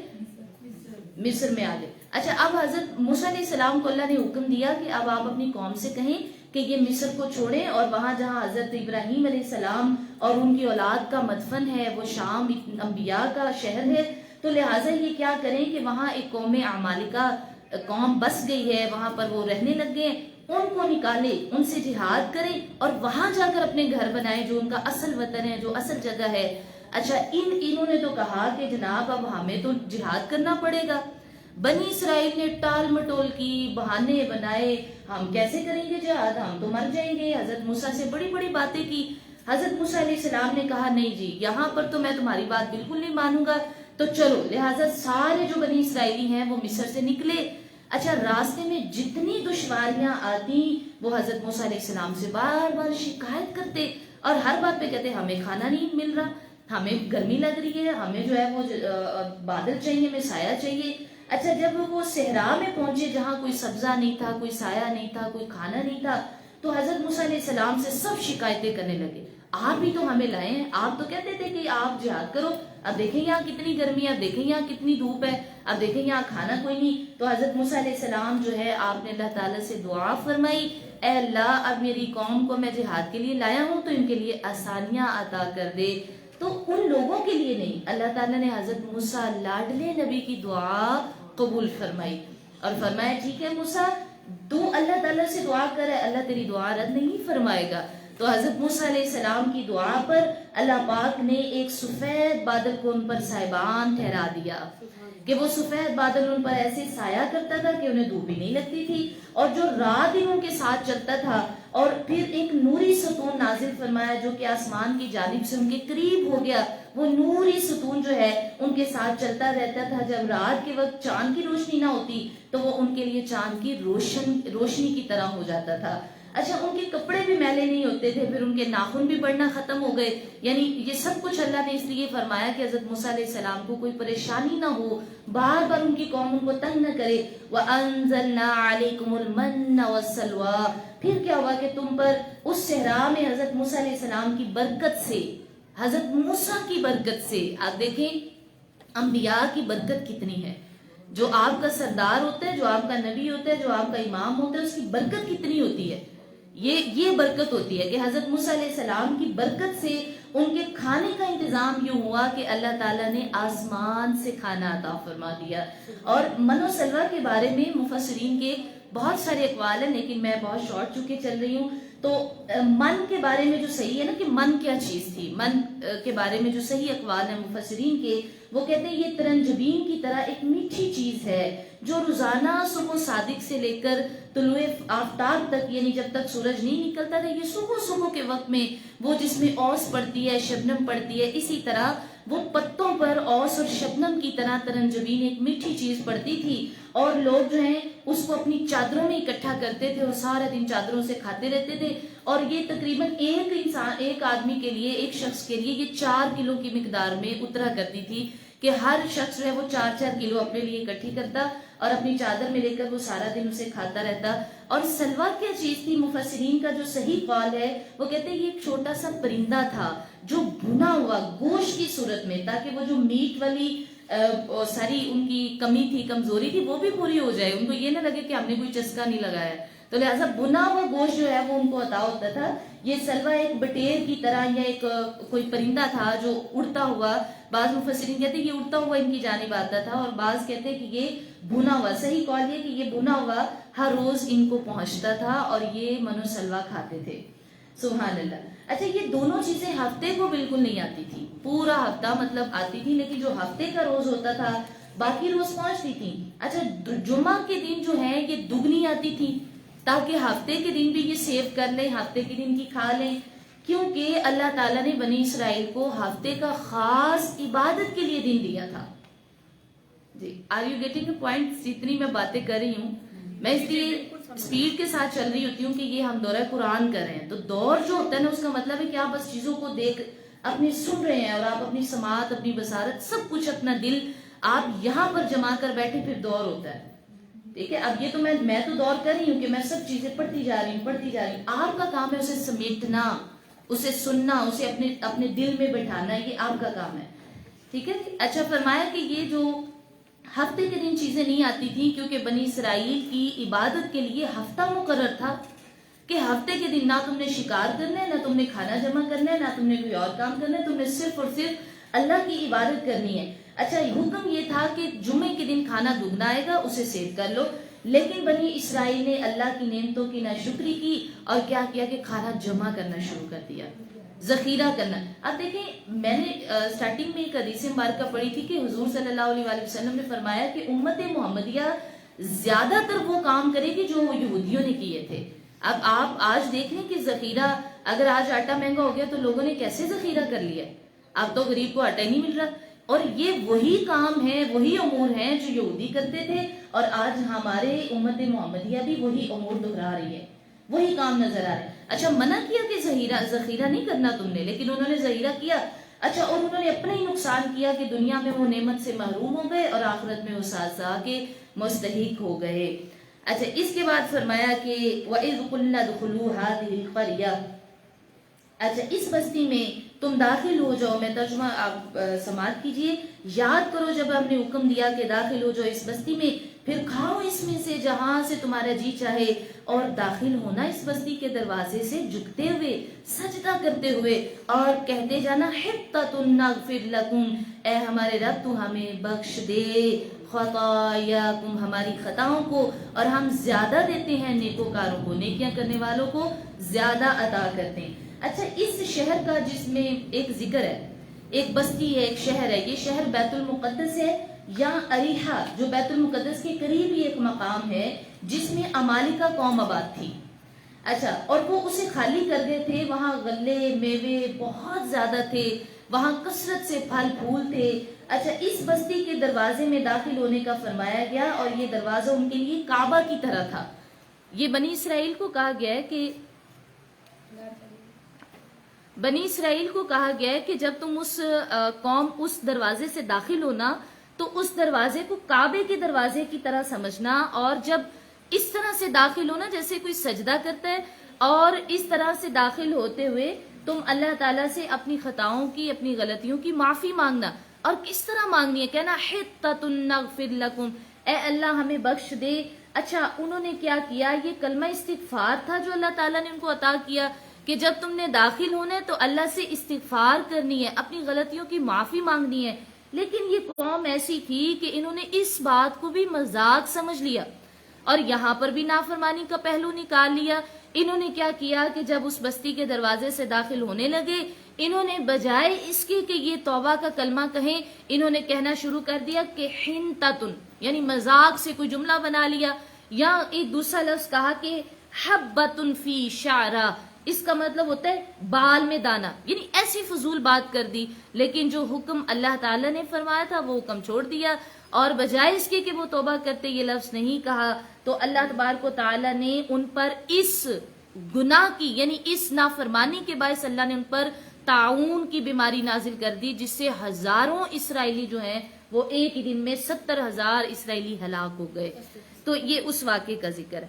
مصر میں آ گئے۔ اچھا، اب حضرت موسیٰ علیہ السلام کو اللہ نے حکم دیا کہ اب آپ اپنی قوم سے کہیں کہ یہ مصر کو چھوڑیں، اور وہاں جہاں حضرت ابراہیم علیہ السلام اور ان کی اولاد کا مدفن ہے وہ شام انبیاء کا شہر ہے، تو لہٰذا یہ کیا کریں کہ وہاں ایک قوم عمالقہ قوم بس گئی ہے، وہاں پر وہ رہنے لگ گئے، ان کو نکالے، ان سے جہاد کریں اور وہاں جا کر اپنے گھر بنائیں جو ان کا اصل وطن ہے، جو اصل جگہ ہے۔ اچھا، انہوں نے تو کہا کہ جناب اب ہمیں تو جہاد کرنا پڑے گا۔ بنی اسرائیل نے ٹال مٹول کی، بہانے بنائے، ہم کیسے کریں گے جہاد، ہم تو مر جائیں گے۔ حضرت موسیٰ سے بڑی بڑی باتیں کی۔ حضرت موسیٰ علیہ السلام نے کہا نہیں جی، یہاں پر تو میں تمہاری بات بالکل نہیں مانوں گا، تو چلو، لہٰذا سارے جو بنی اسرائیلی ہیں وہ مصر سے نکلے۔ اچھا، راستے میں جتنی دشواریاں آتی وہ حضرت موسیٰ علیہ السلام سے بار بار شکایت کرتے، اور ہر بات پہ کہتے ہمیں کھانا نہیں مل رہا، ہمیں گرمی لگ رہی ہے، ہمیں جو ہے وہ بادل چاہیے، ہمیں سایہ چاہیے۔ اچھا، جب وہ صحرا میں پہنچے جہاں کوئی سبزہ نہیں تھا، کوئی سایہ نہیں تھا، کوئی کھانا نہیں تھا، تو حضرت موسیٰ علیہ السلام سے سب شکایتیں کرنے لگے، آپ بھی تو ہمیں لائے ہیں، آپ تو کہتے تھے کہ آپ جہاد کرو، اب دیکھیں یہاں کتنی گرمی ہے، اب دیکھیں یہاں کتنی دھوپ ہے، اب دیکھیں یہاں کھانا کوئی نہیں۔ تو حضرت موسیٰ علیہ السلام جو ہے آپ نے اللہ تعالیٰ سے دعا فرمائی، اے اللہ اب میری قوم کو میں جہاد کے لیے لایا ہوں تو ان کے لیے آسانیاں عطا کر دے۔ تو ان لوگوں کے لیے نہیں، اللہ تعالیٰ نے حضرت موسیٰ لاڈلے نبی کی دعا قبول فرمائی اور فرمایا ٹھیک ہے موسیٰ، تو اللہ تعالیٰ سے دعا کر، اللہ تیری دعا رد نہیں فرمائے گا۔ تو حضرت موسیٰ علیہ السلام کی دعا پر اللہ پاک نے ایک سفید بادل کو ان پر سائبان ٹھہرا دیا کہ وہ سفید بادل ان پر ایسے سایہ کرتا تھا کہ انہیں دھوپ بھی نہیں لگتی تھی، اور جو رات ان کے ساتھ چلتا تھا، اور پھر ایک نوری ستون نازل فرمایا جو کہ آسمان کی جانب سے ان کے قریب ہو گیا، وہ نوری ستون جو ہے ان کے ساتھ چلتا رہتا تھا۔ جب رات کے وقت چاند کی روشنی نہ ہوتی تو وہ ان کے لیے چاند کی روشنی کی طرح ہو جاتا تھا۔ اچھا، ان کے کپڑے بھی میلے نہیں ہوتے تھے، پھر ان کے ناخن بھی بڑھنا ختم ہو گئے، یعنی یہ سب کچھ اللہ نے اس لیے فرمایا کہ حضرت موسیٰ علیہ السلام کو کوئی پریشانی نہ ہو، بار بار ان کی قوم ان کو تنگ نہ کرے۔ وَأَنزَلْنَا عَلَيْكُمُ الْمَنَّ وَالسَّلْوَىٰ، پھر کیا ہوا کہ تم پر اس صحرا میں حضرت موسیٰ علیہ السلام کی برکت سے، حضرت موسیٰ کی برکت سے، آپ دیکھیں انبیاء کی برکت کتنی ہے، جو آپ کا سردار ہوتا ہے، جو آپ کا نبی ہوتا ہے، جو آپ کا امام ہوتا ہے، اس کی برکت کتنی ہوتی ہے، یہ برکت ہوتی ہے کہ حضرت موسیٰ علیہ السلام کی برکت سے ان کے کھانے کا انتظام یوں ہوا کہ اللہ تعالیٰ نے آسمان سے کھانا عطا فرما دیا۔ اور من و سلوہ کے بارے میں مفسرین کے بہت سارے اقوال ہیں، لیکن میں بہت شارٹ چکے چل رہی ہوں، تو من کے بارے میں جو صحیح ہے نا کہ من کیا چیز تھی، من کے بارے میں جو صحیح اقوال ہیں مفسرین کے، وہ کہتے ہیں یہ ترنجبین کی طرح ایک میٹھی چیز ہے جو روزانہ صبح صادق سے لے کر طلوع آفتاب تک، یعنی جب تک سورج نہیں نکلتا تھا، یہ صبح کے وقت میں وہ جس میں اوس پڑتی ہے، شبنم پڑتی ہے، اسی طرح وہ پتوں پر اوس اور شبنم کی طرح ترنجبین ایک میٹھی چیز پڑتی تھی، اور لوگ جو ہیں اس کو اپنی چادروں میں اکٹھا کرتے تھے اور سارا دن چادروں سے کھاتے رہتے تھے، اور یہ تقریباً ایک آدمی کے لیے، ایک شخص کے لیے یہ 4 کلو کی مقدار میں اترا کرتی تھی کہ ہر شخص جو ہے وہ 4 کلو اپنے لیے اکٹھی کرتا اور اپنی چادر میں لے کر وہ سارا دن اسے کھاتا رہتا۔ اور سلوہ کیا چیز تھی، مفسرین کا جو صحیح قول ہے وہ کہتے ہیں یہ ایک چھوٹا سا پرندہ تھا جو بھنا ہوا گوشت کی صورت میں، تاکہ وہ جو میٹ والی ساری ان کی کمی تھی، کمزوری تھی، وہ بھی پوری ہو جائے، ان کو یہ نہ لگے کہ ہم نے کوئی چسکا نہیں لگایا، تو لہٰذا بنا ہوا گوشت جو ہے وہ ان کو عطا ہوتا تھا۔ یہ سلوہ ایک بٹیر کی طرح یا ایک کوئی پرندہ تھا جو اڑتا ہوا، بعض مفسرین کہتے ہیں یہ اڑتا ہوا ان کی جانب آتا تھا، اور بعض کہتے ہیں کہ یہ بھنا ہوا، صحیح قول یہ کہ یہ بھنا ہوا ہر روز ان کو پہنچتا تھا اور یہ من و سلوہ کھاتے تھے۔ سبحان اللہ۔ اچھا، یہ دونوں چیزیں ہفتے کو بالکل نہیں آتی تھی، پورا ہفتہ مطلب آتی تھی، لیکن جو ہفتے کا روز ہوتا تھا باقی روز پہنچتی تھی۔ اچھا، جمعہ کے دن جو ہے یہ دگنی آتی تھی، تاکہ ہفتے کے دن بھی یہ سیو کر لیں، ہفتے کے دن کی کھا لیں، کیونکہ اللہ تعالیٰ نے بنی اسرائیل کو ہفتے کا خاص عبادت کے لیے دن دیا تھا. جی are you getting a point? جتنی میں باتیں کر رہی ہوں میں اس لیے اسپیڈ کے ساتھ چل رہی ہوتی ہوں کہ یہ ہم دورہ قرآن کر رہے ہیں، تو دور جو ہوتا ہے نا اس کا مطلب ہے کہ آپ بس چیزوں کو دیکھ اپنی سن رہے ہیں، اور آپ اپنی سماعت، اپنی بصارت، سب کچھ، اپنا دل آپ یہاں پر جمع کر بیٹھے، پھر دور ہوتا ہے. ٹھیک ہے، اب یہ تو میں تو دور کر رہی ہوں کہ میں سب چیزیں پڑھتی جا رہی ہوں. آپ کا کام ہے اسے سمیٹنا، اسے سننا، اسے اپنے دل میں بٹھانا، یہ آپ کا کام ہے. ٹھیک ہے. اچھا، فرمایا کہ یہ جو ہفتے کے دن چیزیں نہیں آتی تھیں کیونکہ بنی اسرائیل کی عبادت کے لیے ہفتہ مقرر تھا کہ ہفتے کے دن نہ تم نے شکار کرنا ہے، نہ تم نے کھانا جمع کرنا ہے، نہ تم نے کوئی اور کام کرنا ہے، تم نے صرف اور صرف اللہ کی عبادت کرنی ہے. اچھا، حکم یہ تھا کہ جمعے کے دن کھانا دگنا آئے گا، اسے سیو کر لو. لیکن بنی اسرائیل نے اللہ کی نعمتوں کی ناشکری کی اور کیا کیا کہ کھانا جمع کرنا شروع کر دیا، ذخیرہ کرنا. اب دیکھیں، میں نے سٹارٹنگ میں ایک حدیث مبارکہ پڑھی تھی کہ حضور صلی اللہ علیہ وسلم نے فرمایا کہ امت محمدیہ زیادہ تر وہ کام کرے گی جو یہودیوں نے کیے تھے. اب آپ آج دیکھ لیں کہ ذخیرہ، اگر آج آٹا مہنگا ہو گیا تو لوگوں نے کیسے ذخیرہ کر لیا. اب تو غریب کو آٹا ہی نہیں مل رہا. اور یہ وہی کام ہے، وہی امور ہیں جو یہودی کرتے تھے، اور آج ہمارے امت محمدیہ بھی وہی امور دہرا رہی ہے، وہی کام نظر آ رہا ہے. اچھا، منع کیا کہ ذخیرہ نہیں کرنا تم نے، لیکن انہوں نے ذخیرہ کیا. اچھا، اور انہوں نے اپنا ہی نقصان کیا کہ دنیا میں وہ نعمت سے محروم ہو گئے اور آخرت میں وہ سزا کے مستحق ہو گئے. اچھا، اس کے بعد فرمایا کہ وَإِذْ قُلْنَا ادْخُلُوا هَٰذِهِ الْقَرْيَةَ. اچھا، اس بستی میں تم داخل ہو جاؤ. میں ترجمہ آپ سماعت کیجئے. یاد کرو جب ہم نے حکم دیا کہ داخل ہو جاؤ اس بستی میں، پھر کھاؤ اس میں سے جہاں سے تمہارا جی چاہے، اور داخل ہونا اس بستی کے دروازے سے جھکتے ہوئے، سجدہ کرتے ہوئے، اور کہتے جانا حِطَّةٌ نَغْفِرْ لَكُمْ، اے ہمارے رب تو ہمیں بخش دے خطاياكم، ہماری خطاؤں کو، اور ہم زیادہ دیتے ہیں نیکوکاروں کو، نیکیاں کرنے والوں کو زیادہ عطا کرتے ہیں. اچھا، اس شہر کا جس میں ایک ذکر ہے، ایک بستی ہے، ایک شہر ہے، یہ شہر بیت المقدس ہے، یا اریحا جو بیت المقدس کے قریب ہی ایک مقام ہے جس میں عمالقہ قوم آباد تھی. اچھا، اور وہ اسے خالی کر گئے تھے. وہاں غلے میوے بہت زیادہ تھے، وہاں کثرت سے پھل پھول تھے. اچھا، اس بستی کے دروازے میں داخل ہونے کا فرمایا گیا، اور یہ دروازہ ان کے لیے کعبہ کی طرح تھا. یہ بنی اسرائیل کو کہا گیا ہے کہ جب تم اس قوم اس دروازے سے داخل ہونا تو اس دروازے کو کعبے کے دروازے کی طرح سمجھنا، اور جب اس طرح سے داخل ہونا جیسے کوئی سجدہ کرتا ہے، اور اس طرح سے داخل ہوتے ہوئے تم اللہ تعالیٰ سے اپنی خطاؤں کی، اپنی غلطیوں کی معافی مانگنا. اور کس طرح مانگنی ہے؟ کہنا حِطَّةٌ نَغْفِرْ لَكُمْ، اے اللہ ہمیں بخش دے. اچھا، انہوں نے کیا کیا؟ یہ کلمہ استغفار تھا جو اللہ تعالیٰ نے ان کو عطا کیا کہ جب تم نے داخل ہونا ہے تو اللہ سے استغفار کرنی ہے، اپنی غلطیوں کی معافی مانگنی ہے. لیکن یہ قوم ایسی تھی کہ انہوں نے اس بات کو بھی مذاق سمجھ لیا، اور یہاں پر بھی نافرمانی کا پہلو نکال لیا. انہوں نے کیا کیا کہ جب اس بستی کے دروازے سے داخل ہونے لگے، انہوں نے بجائے اس کے کہ یہ توبہ کا کلمہ کہیں، انہوں نے کہنا شروع کر دیا کہ حنتتن، یعنی مذاق سے کوئی جملہ بنا لیا، یا ایک دوسرا لفظ کہا کہ حبتن فی شعرہ، اس کا مطلب ہوتا ہے بال میں دانا، یعنی ایسی فضول بات کر دی. لیکن جو حکم اللہ تعالیٰ نے فرمایا تھا وہ حکم چھوڑ دیا، اور بجائے اس کے کہ وہ توبہ کرتے یہ لفظ نہیں کہا، تو اللہ تبارک و تعالیٰ نے ان پر اس گناہ کی، یعنی اس نافرمانی کے باعث اللہ نے ان پر طاعون کی بیماری نازل کر دی، جس سے ہزاروں اسرائیلی جو ہیں وہ ایک ہی دن میں 70,000 اسرائیلی ہلاک ہو گئے. تو یہ اس واقعے کا ذکر ہے.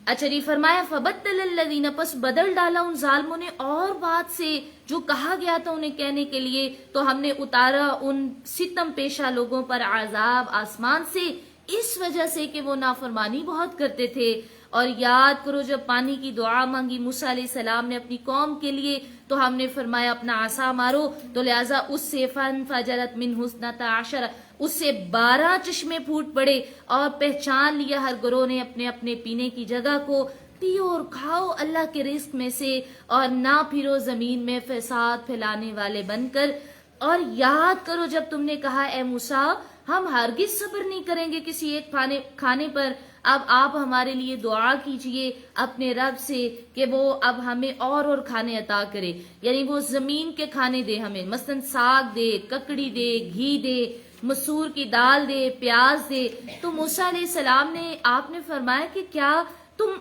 اچھا جی، فرمایا فبدل الذین، پس بدل ڈالا ان ظالموں نے اور بات سے جو کہا گیا تھا انہیں کہنے کے لیے، تو ہم نے اتارا ان ستم پیشہ لوگوں پر عذاب آسمان سے، اس وجہ سے کہ وہ نافرمانی بہت کرتے تھے. اور یاد کرو جب پانی کی دعا مانگی موسیٰ علیہ السلام نے اپنی قوم کے لیے، تو ہم نے فرمایا اپنا عصا مارو، تو لہٰذا اس سے فانفجرت منہ اثنتا عشر، اس سے 12 چشمے پھوٹ پڑے، اور پہچان لیا ہر گروہ نے اپنے اپنے پینے کی جگہ کو. پیو اور کھاؤ اللہ کے رزق میں سے، اور نہ پھرو زمین میں فساد پھیلانے والے بن کر. اور یاد کرو جب تم نے کہا اے موسیٰ ہم ہرگز صبر نہیں کریں گے کسی ایک کھانے پر. اب آپ ہمارے لیے دعا کیجئے اپنے رب سے کہ وہ اب ہمیں اور کھانے عطا کرے، یعنی وہ زمین کے کھانے دے ہمیں، مثلا ساگ دے، ککڑی دے، گھی دے، مسور کی دال دے، پیاز دے. تو موسیٰ علیہ السلام نے آپ نے فرمایا کہ کیا تم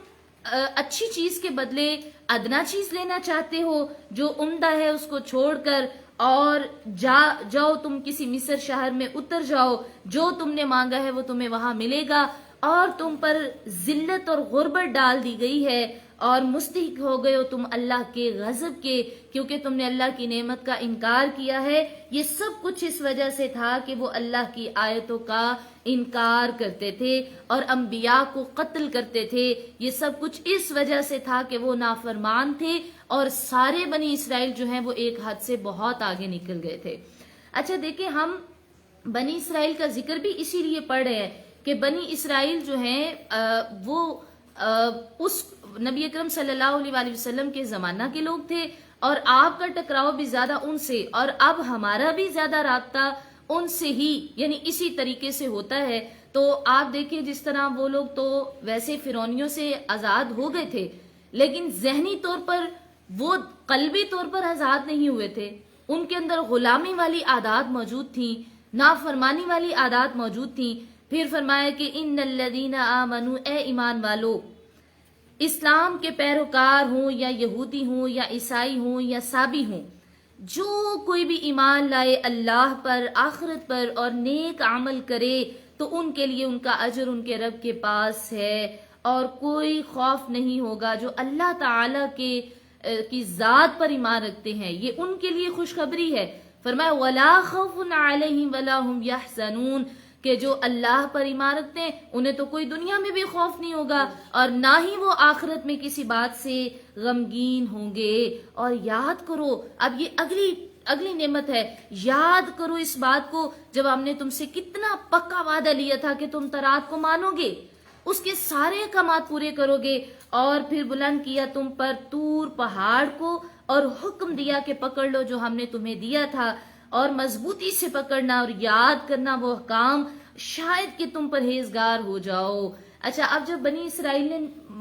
اچھی چیز کے بدلے ادنا چیز لینا چاہتے ہو؟ جو عمدہ ہے اس کو چھوڑ کر اور جاؤ تم کسی مصر شہر میں اتر جاؤ، جو تم نے مانگا ہے وہ تمہیں وہاں ملے گا. اور تم پر ذلت اور غربت ڈال دی گئی ہے اور مستحق ہو گئے ہو تم اللہ کے غضب کے، کیونکہ تم نے اللہ کی نعمت کا انکار کیا ہے. یہ سب کچھ اس وجہ سے تھا کہ وہ اللہ کی آیتوں کا انکار کرتے تھے اور انبیاء کو قتل کرتے تھے. یہ سب کچھ اس وجہ سے تھا کہ وہ نافرمان تھے اور سارے بنی اسرائیل جو ہیں وہ ایک حد سے بہت آگے نکل گئے تھے. اچھا دیکھیں، ہم بنی اسرائیل کا ذکر بھی اسی لیے پڑھ رہے ہیں کہ بنی اسرائیل جو ہیں وہ اس نبی اکرم صلی اللہ علیہ وسلم کے زمانہ کے لوگ تھے اور آپ کا ٹکراؤ بھی زیادہ ان سے، اور اب ہمارا بھی زیادہ رابطہ ان سے ہی یعنی اسی طریقے سے ہوتا ہے. تو آپ دیکھیں جس طرح وہ لوگ تو ویسے فرعونیوں سے آزاد ہو گئے تھے، لیکن ذہنی طور پر وہ قلبی طور پر آزاد نہیں ہوئے تھے. ان کے اندر غلامی والی عادات موجود تھیں، نافرمانی والی عادات موجود تھیں. پھر فرمایا کہ ان الذین آمنوا، اے ایمان والو، اسلام کے پیروکار ہوں یا یہودی ہوں یا عیسائی ہوں یا سابی ہوں، جو کوئی بھی ایمان لائے اللہ پر، آخرت پر اور نیک عمل کرے تو ان کے لیے ان کا اجر ان کے رب کے پاس ہے اور کوئی خوف نہیں ہوگا. جو اللہ تعالی کی ذات پر ایمان رکھتے ہیں یہ ان کے لیے خوشخبری ہے. فرمایا وَلَا خَوْفٌ عَلَيْهِمْ وَلَا هُمْ يَحْزَنُونَ، کہ جو اللہ پر ایمان رکھتے ہیں انہیں تو کوئی دنیا میں بھی خوف نہیں ہوگا اور نہ ہی وہ آخرت میں کسی بات سے غمگین ہوں گے. اور یاد کرو، اب یہ اگلی نعمت ہے، یاد کرو اس بات کو جب ہم نے تم سے کتنا پکا وعدہ لیا تھا کہ تم تورات کو مانو گے، اس کے سارے احکامات پورے کرو گے، اور پھر بلند کیا تم پر طور پہاڑ کو اور حکم دیا کہ پکڑ لو جو ہم نے تمہیں دیا تھا اور مضبوطی سے پکڑنا اور یاد کرنا وہ احکام، شاید کہ تم پرہیزگار ہو جاؤ. اچھا، اب جب بنی اسرائیل نے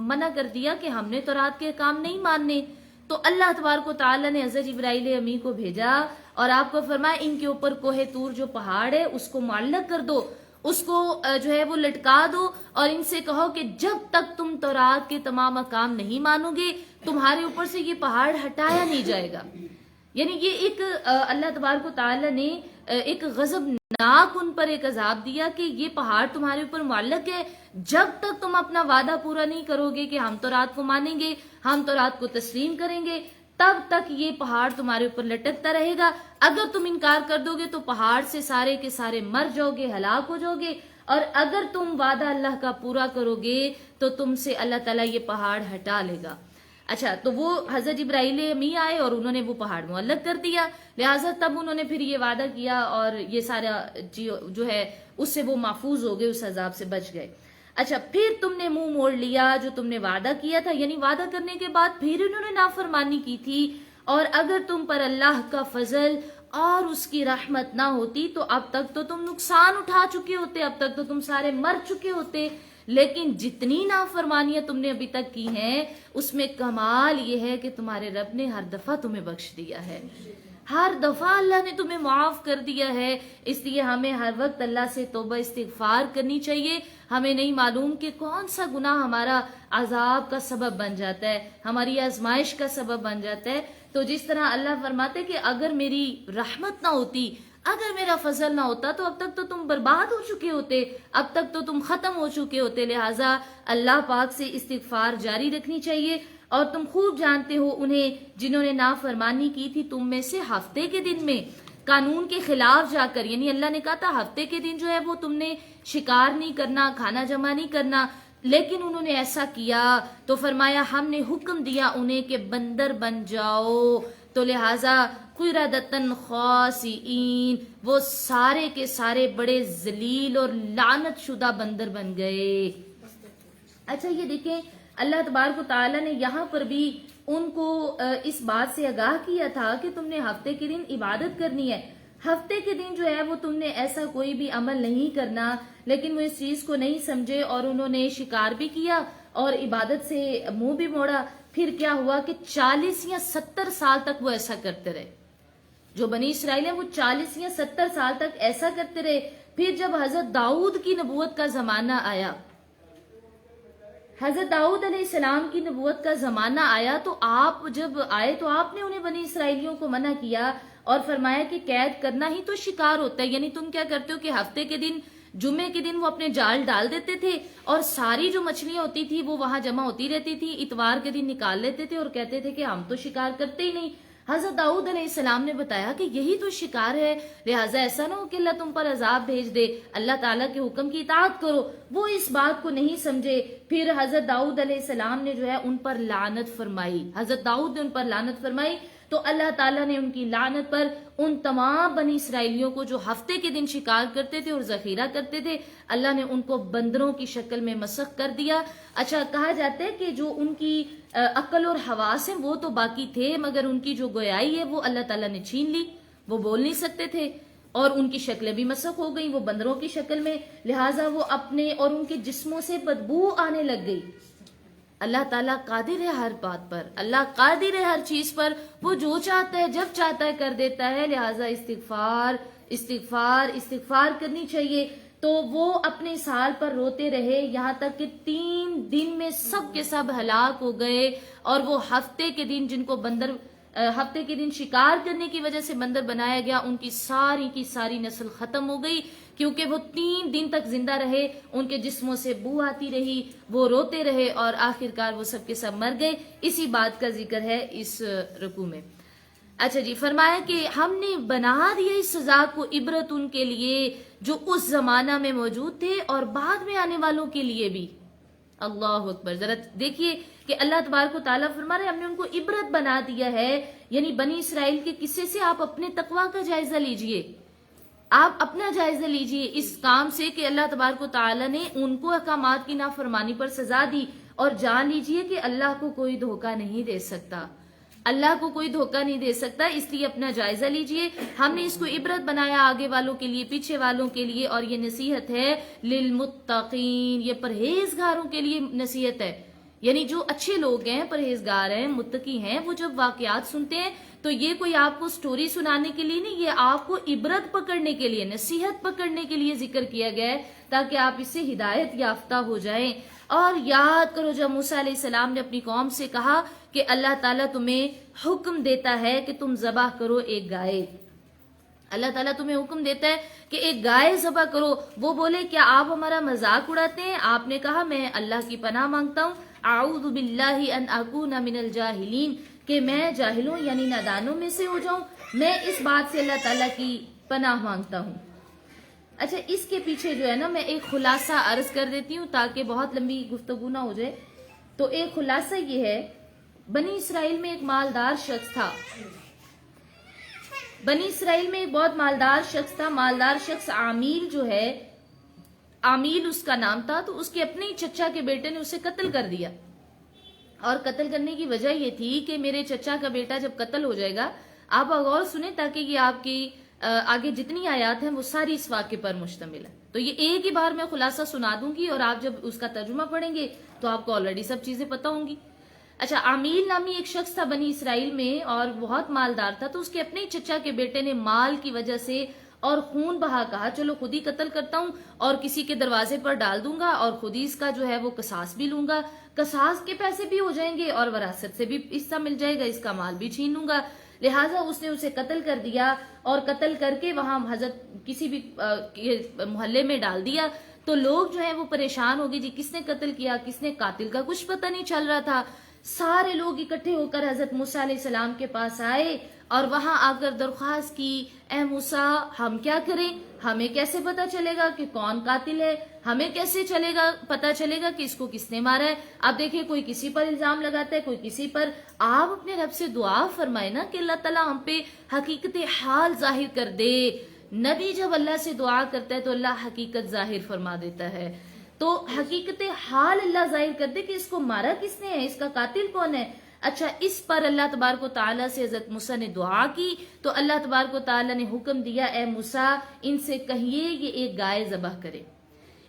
منع کر دیا کہ ہم نے تورات کے احکام نہیں ماننے، تو اللہ تبارک و تعالیٰ نے حضرت جبرائیل امی کو بھیجا اور آپ کو فرمایا ان کے اوپر کوہ طور جو پہاڑ ہے اس کو معلق کر دو، اس کو جو ہے وہ لٹکا دو اور ان سے کہو کہ جب تک تم تورات کے تمام احکام نہیں مانو گے تمہارے اوپر سے یہ پہاڑ ہٹایا نہیں جائے گا. یعنی یہ ایک اللہ تبارک و تعالیٰ نے ایک غضبناک ان پر ایک عذاب دیا کہ یہ پہاڑ تمہارے اوپر معلق ہے، جب تک تم اپنا وعدہ پورا نہیں کرو گے کہ ہم تورات کو مانیں گے، ہم تورات کو تسلیم کریں گے، تب تک یہ پہاڑ تمہارے اوپر لٹکتا رہے گا. اگر تم انکار کر دو گے تو پہاڑ سے سارے کے سارے مر جاؤ گے، ہلاک ہو جاؤ گے، اور اگر تم وعدہ اللہ کا پورا کرو گے تو تم سے اللہ تعالیٰ یہ پہاڑ ہٹا لے گا. اچھا، تو وہ حضرت جبرائیل امی آئے اور انہوں نے وہ پہاڑ معلق کر دیا، لہٰذا تب انہوں نے پھر یہ وعدہ کیا اور یہ سارا جو ہے اس سے وہ محفوظ ہو گئے، اس عذاب سے بچ گئے. اچھا، پھر تم نے منہ موڑ لیا جو تم نے وعدہ کیا تھا، یعنی وعدہ کرنے کے بعد پھر انہوں نے نافرمانی کی تھی، اور اگر تم پر اللہ کا فضل اور اس کی رحمت نہ ہوتی تو اب تک تو تم نقصان اٹھا چکے ہوتے، اب تک تو تم سارے مر چکے ہوتے. لیکن جتنی نافرمانیاں تم نے ابھی تک کی ہیں اس میں کمال یہ ہے کہ تمہارے رب نے ہر دفعہ تمہیں بخش دیا ہے، ہر دفعہ اللہ نے تمہیں معاف کر دیا ہے. اس لیے ہمیں ہر وقت اللہ سے توبہ استغفار کرنی چاہیے. ہمیں نہیں معلوم کہ کون سا گناہ ہمارا عذاب کا سبب بن جاتا ہے، ہماری آزمائش کا سبب بن جاتا ہے. تو جس طرح اللہ فرماتے کہ اگر میری رحمت نہ ہوتی، اگر میرا فضل نہ ہوتا تو اب تک تو تم برباد ہو چکے ہوتے، اب تک تو تم ختم ہو چکے ہوتے. لہٰذا اللہ پاک سے استغفار جاری رکھنی چاہیے. اور تم خوب جانتے ہو انہیں جنہوں نے نافرمانی کی تھی تم میں سے ہفتے کے دن میں قانون کے خلاف جا کر، یعنی اللہ نے کہا تھا ہفتے کے دن جو ہے وہ تم نے شکار نہیں کرنا، کھانا جمع نہیں کرنا، لیکن انہوں نے ایسا کیا تو فرمایا ہم نے حکم دیا انہیں کہ بندر بن جاؤ. تو لہٰذا قردۃ خاسئین، وہ سارے کے سارے بڑے ذلیل اور لعنت شدہ بندر بن گئے. اچھا، یہ دیکھیں اللہ تبارک و تعالیٰ نے یہاں پر بھی ان کو اس بات سے آگاہ کیا تھا کہ تم نے ہفتے کے دن عبادت کرنی ہے. ہفتے کے دن جو ہے وہ تم نے ایسا کوئی بھی عمل نہیں کرنا، لیکن وہ اس چیز کو نہیں سمجھے اور انہوں نے شکار بھی کیا اور عبادت سے منہ بھی موڑا۔ پھر کیا ہوا کہ 40 یا 70 سال تک وہ ایسا کرتے رہے، جو بنی اسرائیل ہیں وہ 40 یا 70 سال تک ایسا کرتے رہے۔ پھر جب حضرت داؤد کی نبوت کا زمانہ آیا، حضرت داؤد علیہ السلام کی نبوت کا زمانہ آیا تو آپ جب آئے تو آپ نے انہیں بنی اسرائیلیوں کو منع کیا اور فرمایا کہ قید کرنا ہی تو شکار ہوتا ہے، یعنی تم کیا کرتے ہو کہ ہفتے کے دن، جمعے کے دن وہ اپنے جال ڈال دیتے تھے اور ساری جو مچھلیاں ہوتی تھی وہ وہاں جمع ہوتی رہتی تھی، اتوار کے دن نکال لیتے تھے اور کہتے تھے کہ ہم تو شکار کرتے ہی نہیں۔ حضرت داؤد علیہ السلام نے بتایا کہ یہی تو شکار ہے، لہٰذا ایسا نہ ہو کہ اللہ تم پر عذاب بھیج دے، اللہ تعالیٰ کے حکم کی اطاعت کرو۔ وہ اس بات کو نہیں سمجھے۔ پھر حضرت داؤد علیہ السلام نے جو ہے ان پر لعنت فرمائی، حضرت داؤد نے ان پر لعنت فرمائی تو اللہ تعالیٰ نے ان کی لعنت پر ان تمام بنی اسرائیلیوں کو جو ہفتے کے دن شکار کرتے تھے اور ذخیرہ کرتے تھے، اللہ نے ان کو بندروں کی شکل میں مسخ کر دیا۔ اچھا، کہا جاتا ہے کہ جو ان کی عقل اور حواس ہیں وہ تو باقی تھے، مگر ان کی جو گویائی ہے وہ اللہ تعالیٰ نے چھین لی، وہ بول نہیں سکتے تھے اور ان کی شکلیں بھی مسخ ہو گئیں، وہ بندروں کی شکل میں، لہٰذا وہ اپنے اور ان کے جسموں سے بدبو آنے لگ گئی۔ اللہ تعالیٰ قادر ہے ہر بات پر، اللہ قادر ہے ہر چیز پر، وہ جو چاہتا ہے جب چاہتا ہے کر دیتا ہے، لہٰذا استغفار استغفار استغفار کرنی چاہیے۔ تو وہ اپنے سال پر روتے رہے یہاں تک کہ 3 دن میں سب کے سب ہلاک ہو گئے، اور وہ ہفتے کے دن جن کو ہفتے کے دن شکار کرنے کی وجہ سے بندر بنایا گیا، ان کی ساری نسل ختم ہو گئی، کیونکہ وہ 3 دن تک زندہ رہے، ان کے جسموں سے بو آتی رہی، وہ روتے رہے اور آخرکار وہ سب کے سب مر گئے۔ اسی بات کا ذکر ہے اس رکوع میں۔ اچھا جی، فرمایا کہ ہم نے بنا دیا اس سزا کو عبرت ان کے لیے جو اس زمانہ میں موجود تھے اور بعد میں آنے والوں کے لیے بھی۔ اللہ اکبر، ذرا دیکھیے کہ اللہ تبارک و تعالیٰ فرما رہے ہم نے ان کو عبرت بنا دیا ہے، یعنی بنی اسرائیل کے قصے سے آپ اپنے تقویٰ کا جائزہ لیجئے، آپ اپنا جائزہ لیجئے اس کام سے کہ اللہ تبارک و تعالیٰ نے ان کو احکامات کی نافرمانی پر سزا دی، اور جان لیجئے کہ اللہ کو کوئی دھوکہ نہیں دے سکتا، اللہ کو کوئی دھوکہ نہیں دے سکتا، اس لیے اپنا جائزہ لیجئے۔ ہم نے اس کو عبرت بنایا آگے والوں کے لیے، پیچھے والوں کے لیے، اور یہ نصیحت ہے للمتقین، یہ پرہیزگاروں کے لیے نصیحت ہے، یعنی جو اچھے لوگ ہیں، پرہیزگار ہیں، متقی ہیں، وہ جب واقعات سنتے ہیں تو یہ کوئی آپ کو سٹوری سنانے کے لیے نہیں، یہ آپ کو عبرت پکڑنے کے لیے، نصیحت پکڑنے کے لیے ذکر کیا گیا ہے، تاکہ آپ اس سے ہدایت یافتہ ہو جائیں۔ اور یاد کرو جب موسیٰ علیہ السلام نے اپنی قوم سے کہا کہ اللہ تعالیٰ تمہیں حکم دیتا ہے کہ تم ذبح کرو ایک گائے، اللہ تعالیٰ تمہیں حکم دیتا ہے کہ ایک گائے ذبح کرو، وہ بولے کیا آپ ہمارا مذاق اڑاتے ہیں؟ آپ نے کہا میں اللہ کی پناہ مانگتا ہوں، اعوذ باللہ ان اکون من الجاہلین، کہ میں جاہلوں یعنی نادانوں میں سے ہو جاؤں، میں اس بات سے اللہ تعالیٰ کی پناہ مانگتا ہوں۔ اچھا، اس کے پیچھے جو ہے نا میں ایک خلاصہ عرض کر دیتی ہوں تاکہ بہت لمبی گفتگو نہ ہو جائے۔ تو ایک خلاصہ یہ ہے، بنی اسرائیل میں ایک مالدار شخص تھا، بنی اسرائیل میں ایک بہت مالدار شخص تھا، مالدار شخص عامیل جو ہے، عامیل اس کا نام تھا، تو اس کے اپنے ہی چچا کے بیٹے نے اسے قتل کر دیا، اور قتل کرنے کی وجہ یہ تھی کہ میرے چچا کا بیٹا جب قتل ہو جائے گا، آپ غور سنیں تاکہ یہ آپ کی آگے جتنی آیات ہیں وہ ساری اس واقعے پر مشتمل ہے، تو یہ ایک ہی بار میں خلاصہ سنا دوں گی اور آپ جب اس کا ترجمہ پڑھیں گے تو آپ کو آلریڈی سب چیزیں پتہ ہوں گی۔ اچھا، عامیل نامی ایک شخص تھا بنی اسرائیل میں اور بہت مالدار تھا، تو اس کے اپنے چچا کے بیٹے نے مال کی وجہ سے اور خون بہا کہا چلو خود ہی قتل کرتا ہوں اور کسی کے دروازے پر ڈال دوں گا اور خود ہی اس کا جو ہے وہ قصاص بھی لوں گا، قصاص کے پیسے بھی ہو جائیں گے اور وراثت سے بھی حصہ مل جائے گا، اس کا مال بھی چھین لوں گا۔ لہٰذا اس نے اسے قتل کر دیا اور قتل کر کے وہاں حضرت کسی بھی محلے میں ڈال دیا، تو لوگ جو ہیں وہ پریشان ہو گئے، جی کس نے قتل کیا، کس نے قاتل کا کچھ پتہ نہیں چل رہا تھا۔ سارے لوگ اکٹھے ہو کر حضرت موسیٰ علیہ السلام کے پاس آئے اور وہاں آ کر درخواست کی، اے موسیٰ ہم کیا کریں، ہمیں کیسے پتا چلے گا کہ کون قاتل ہے، ہمیں کیسے پتا چلے گا کہ اس کو کس نے مارا ہے۔ اب دیکھیں کوئی کسی پر الزام لگاتا ہے، کوئی کسی پر، آپ اپنے رب سے دعا فرمائے نا کہ اللہ تعالیٰ ہم پہ حقیقت حال ظاہر کر دے۔ نبی جب اللہ سے دعا کرتا ہے تو اللہ حقیقت ظاہر فرما دیتا ہے، تو حقیقت حال اللہ ظاہر کر دے کہ اس کو مارا کس نے ہے، اس کا قاتل کون ہے۔ اچھا اس پر اللہ تبارک و تعالیٰ سے حضرت موسیٰ نے دعا کی تو اللہ تبارک و تعالیٰ نے حکم دیا اے موسیٰ ان سے کہیے یہ ایک گائے ذبح کرے،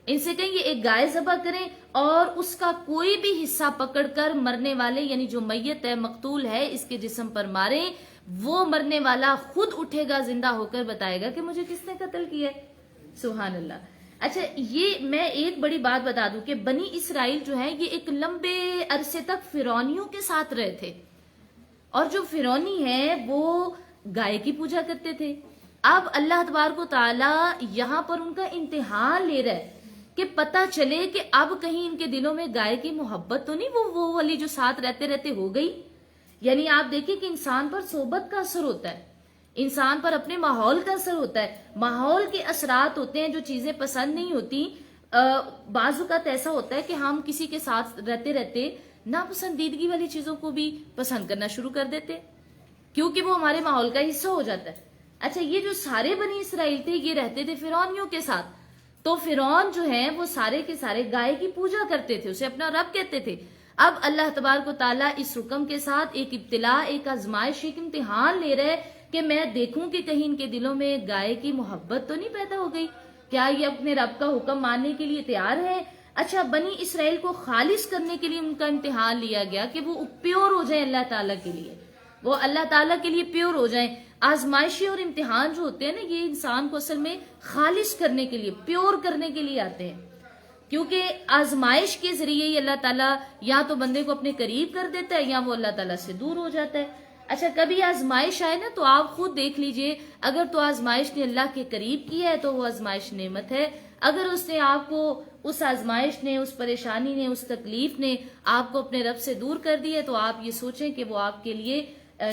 ان سے کہیں یہ ایک گائے ذبح کریں اور اس کا کوئی بھی حصہ پکڑ کر مرنے والے یعنی جو میت ہے مقتول ہے اس کے جسم پر ماریں، وہ مرنے والا خود اٹھے گا زندہ ہو کر بتائے گا کہ مجھے کس نے قتل کیا ہے۔ سبحان اللہ۔ اچھا یہ میں ایک بڑی بات بتا دوں کہ بنی اسرائیل جو ہے یہ ایک لمبے عرصے تک فرعونیوں کے ساتھ رہے تھے، اور جو فرعونی ہیں وہ گائے کی پوجا کرتے تھے۔ اب اللہ تبارک و تعالی یہاں پر ان کا امتحان لے رہا ہے کہ پتہ چلے کہ اب کہیں ان کے دلوں میں گائے کی محبت تو نہیں وہ والی جو ساتھ رہتے رہتے ہو گئی۔ یعنی آپ دیکھیں کہ انسان پر صحبت کا اثر ہوتا ہے، انسان پر اپنے ماحول کا اثر ہوتا ہے، ماحول کے اثرات ہوتے ہیں، جو چیزیں پسند نہیں ہوتی بعض اوقات ایسا ہوتا ہے کہ ہم کسی کے ساتھ رہتے رہتے ناپسندیدگی والی چیزوں کو بھی پسند کرنا شروع کر دیتے کیونکہ وہ ہمارے ماحول کا حصہ ہو جاتا ہے۔ اچھا یہ جو سارے بنی اسرائیل تھے یہ رہتے تھے فرعونیوں کے ساتھ، تو فرعون جو ہیں وہ سارے کے سارے گائے کی پوجا کرتے تھے، اسے اپنا رب کہتے تھے۔ اب اللہ تبارک و تعالیٰ اس حکم کے ساتھ ایک ابتلا، ایک آزمائش، ایک امتحان لے رہے کہ میں دیکھوں کہ کہیں ان کے دلوں میں گائے کی محبت تو نہیں پیدا ہو گئی، کیا یہ اپنے رب کا حکم ماننے کے لیے تیار ہے۔ اچھا بنی اسرائیل کو خالص کرنے کے لیے ان کا امتحان لیا گیا کہ وہ پیور ہو جائیں اللہ تعالیٰ کے لیے، وہ اللہ تعالیٰ کے لیے پیور ہو جائیں۔ آزمائشی اور امتحان جو ہوتے ہیں نا یہ انسان کو اصل میں خالص کرنے کے لیے، پیور کرنے کے لیے آتے ہیں، کیونکہ آزمائش کے ذریعے ہی اللہ تعالیٰ یا تو بندے کو اپنے قریب کر دیتا ہے یا وہ اللہ تعالیٰ سے دور ہو جاتا ہے۔ اچھا کبھی آزمائش آئے نا تو آپ خود دیکھ لیجئے، اگر تو آزمائش نے اللہ کے قریب کیا ہے تو وہ آزمائش نعمت ہے، اگر اس نے آپ کو اس آزمائش نے، اس پریشانی نے، اس تکلیف نے آپ کو اپنے رب سے دور کر دیا تو آپ یہ سوچیں کہ وہ آپ کے لیے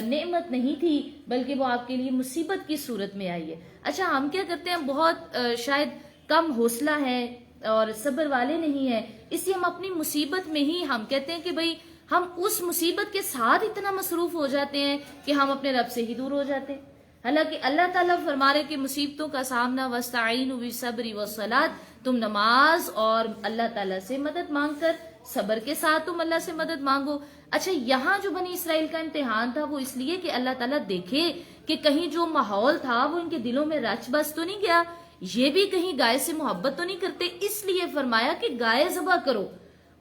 نعمت نہیں تھی بلکہ وہ آپ کے لیے مصیبت کی صورت میں آئی ہے۔ اچھا ہم کیا کرتے ہیں، بہت شاید کم حوصلہ ہے اور صبر والے نہیں ہیں، اس لیے ہم اپنی مصیبت میں ہی ہم کہتے ہیں کہ بھئی ہم اس مصیبت کے ساتھ اتنا مصروف ہو جاتے ہیں کہ ہم اپنے رب سے ہی دور ہو جاتے ہیں۔ حالانکہ اللہ تعالیٰ فرما رہے کہ مصیبتوں کا سامنا وَاسْتَعِینُوا بِالصَّبْرِ وَالصَّلَاةِ، تم نماز اور اللہ تعالیٰ سے مدد مانگ کر صبر کے ساتھ تم اللہ سے مدد مانگو۔ اچھا یہاں جو بنی اسرائیل کا امتحان تھا وہ اس لیے کہ اللہ تعالیٰ دیکھے کہ کہیں جو ماحول تھا وہ ان کے دلوں میں رچ بس تو نہیں گیا، یہ بھی کہیں گائے سے محبت تو نہیں کرتے، اس لیے فرمایا کہ گائے ذبح کرو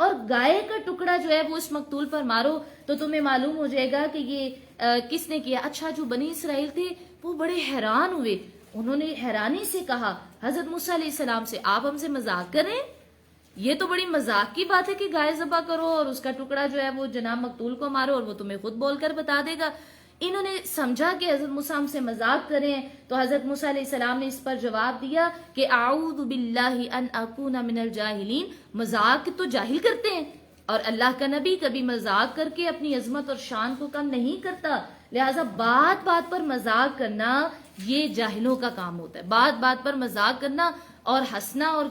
اور گائے کا ٹکڑا جو ہے وہ اس مقتول پر مارو تو تمہیں معلوم ہو جائے گا کہ یہ کس نے کیا۔ اچھا جو بنی اسرائیل تھے وہ بڑے حیران ہوئے، انہوں نے حیرانی سے کہا حضرت موسیٰ علیہ السلام سے، آپ ہم سے مذاق کر رہے ہیں؟ یہ تو بڑی مذاق کی بات ہے کہ گائے ذبح کرو اور اس کا ٹکڑا جو ہے وہ جناب مقتول کو مارو اور وہ تمہیں خود بول کر بتا دے گا۔ انہوں نے سمجھا کہ حضرت موسیٰ ہم سے مذاق کریں تو حضرت موسیٰ علیہ السلام نے اس پر جواب دیا کہ اعوذ باللہ ان اکون من الجاہلین، مذاق تو جاہل کرتے ہیں اور اللہ کا نبی کبھی مذاق کر کے اپنی عظمت اور شان کو کم نہیں کرتا، لہٰذا بات بات پر مذاق کرنا یہ جاہلوں کا کام ہوتا ہے، بات بات پر مذاق کرنا اور ہنسنا اور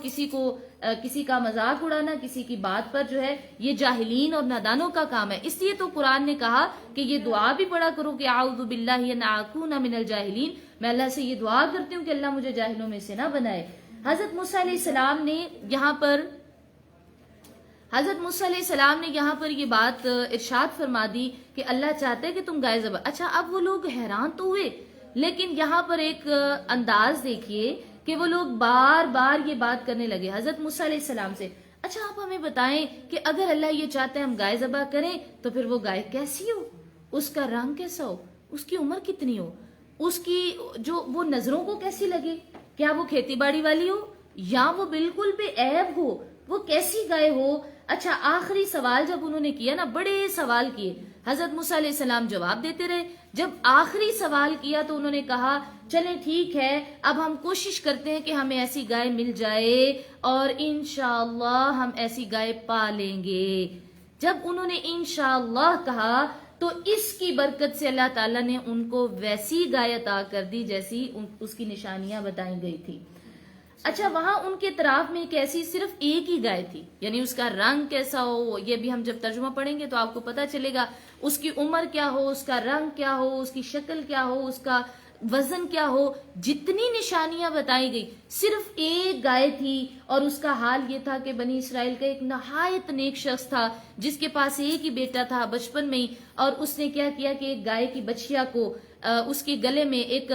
کسی کا مذاق اڑانا، کسی کی بات پر جو ہے یہ جاہلین اور نادانوں کا کام ہے۔ اس لیے تو قرآن نے کہا کہ یہ دعا بھی پڑھا کرو کہ اعوذ باللہ ان اکون من الجاہلین، میں اللہ سے یہ دعا کرتی ہوں کہ اللہ مجھے جاہلوں میں سے نہ بنائے۔ حضرت موسیٰ علیہ السلام نے یہاں پر یہ بات ارشاد فرما دی کہ اللہ چاہتا ہے کہ تم گائے ذبح۔ اچھا اب وہ لوگ حیران تو ہوئے لیکن یہاں پر ایک انداز دیکھیے کہ وہ لوگ بار بار یہ بات کرنے لگے حضرت موسیٰ علیہ السلام سے، اچھا آپ ہمیں بتائیں کہ اگر اللہ یہ چاہتا ہے ہم گائے ذبح کریں تو پھر وہ گائے کیسی ہو، اس کا رنگ کیسا ہو، اس کی عمر کتنی ہو، اس کی جو وہ نظروں کو کیسی لگے، کیا وہ کھیتی باڑی والی ہو یا وہ بالکل بے عیب ہو، وہ کیسی گائے ہو۔ اچھا آخری سوال جب انہوں نے کیا نا، بڑے سوال کیے، حضرت موسیٰ علیہ السلام جواب دیتے رہے، جب آخری سوال کیا تو انہوں نے کہا چلیں ٹھیک ہے اب ہم کوشش کرتے ہیں کہ ہمیں ایسی گائے مل جائے اور انشاءاللہ ہم ایسی گائے پالیں گے۔ جب انہوں نے انشاءاللہ کہا تو اس کی برکت سے اللہ تعالیٰ نے ان کو ویسی گائے عطا کر دی جیسی اس کی نشانیاں بتائی گئی تھی۔ اچھا وہاں ان کے طرف میں کیسی صرف ایک ہی گائے تھی، یعنی اس کا رنگ کیسا ہو یہ بھی ہم جب ترجمہ پڑھیں گے تو آپ کو پتا چلے گا، اس کی عمر کیا ہو، اس کا رنگ کیا ہو، اس کی شکل کیا ہو، اس کا وزن کیا ہو، جتنی نشانیاں بتائی گئی، صرف ایک گائے تھی اور اس کا حال یہ تھا کہ بنی اسرائیل کا ایک نہایت نیک شخص تھا جس کے پاس ایک ہی بیٹا تھا بچپن میں ہی، اور اس نے کیا کیا کہ ایک گائے کی بچیا کو اس کے گلے میں ایک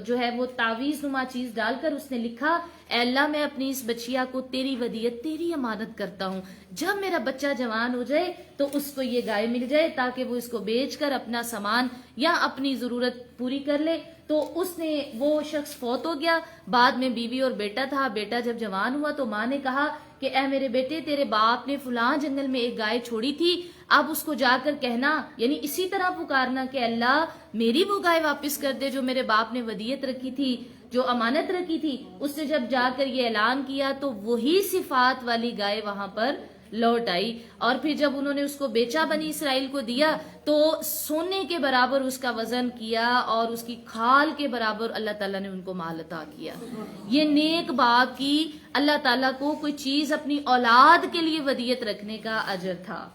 جو ہے وہ تعویذ نما چیز ڈال کر اس نے لکھا، اے اللہ میں اپنی اس بچیا کو تیری ودیت، تیری امانت کرتا ہوں، جب میرا بچہ جوان ہو جائے تو اس کو یہ گائے مل جائے تاکہ وہ اس کو بیچ کر اپنا سامان یا اپنی ضرورت پوری کر لے۔ تو اس نے، وہ شخص فوت ہو گیا، بعد میں بیوی اور بیٹا تھا۔ بیٹا جب جوان ہوا تو ماں نے کہا کہ اے میرے بیٹے، تیرے باپ نے فلاں جنگل میں ایک گائے چھوڑی تھی، اب اس کو جا کر کہنا، یعنی اسی طرح پکارنا کہ اللہ میری وہ گائے واپس کر دے جو میرے باپ نے ودیت رکھی تھی، جو امانت رکھی تھی۔ اس نے جب جا کر یہ اعلان کیا تو وہی صفات والی گائے وہاں پر لوٹ آئی، اور پھر جب انہوں نے اس کو بیچا، بنی اسرائیل کو دیا، تو سونے کے برابر اس کا وزن کیا اور اس کی کھال کے برابر اللہ تعالیٰ نے ان کو مال عطا کیا۔ یہ نیک باپ کی اللہ تعالیٰ کو کوئی چیز اپنی اولاد کے لیے ودیت رکھنے کا اجر تھا۔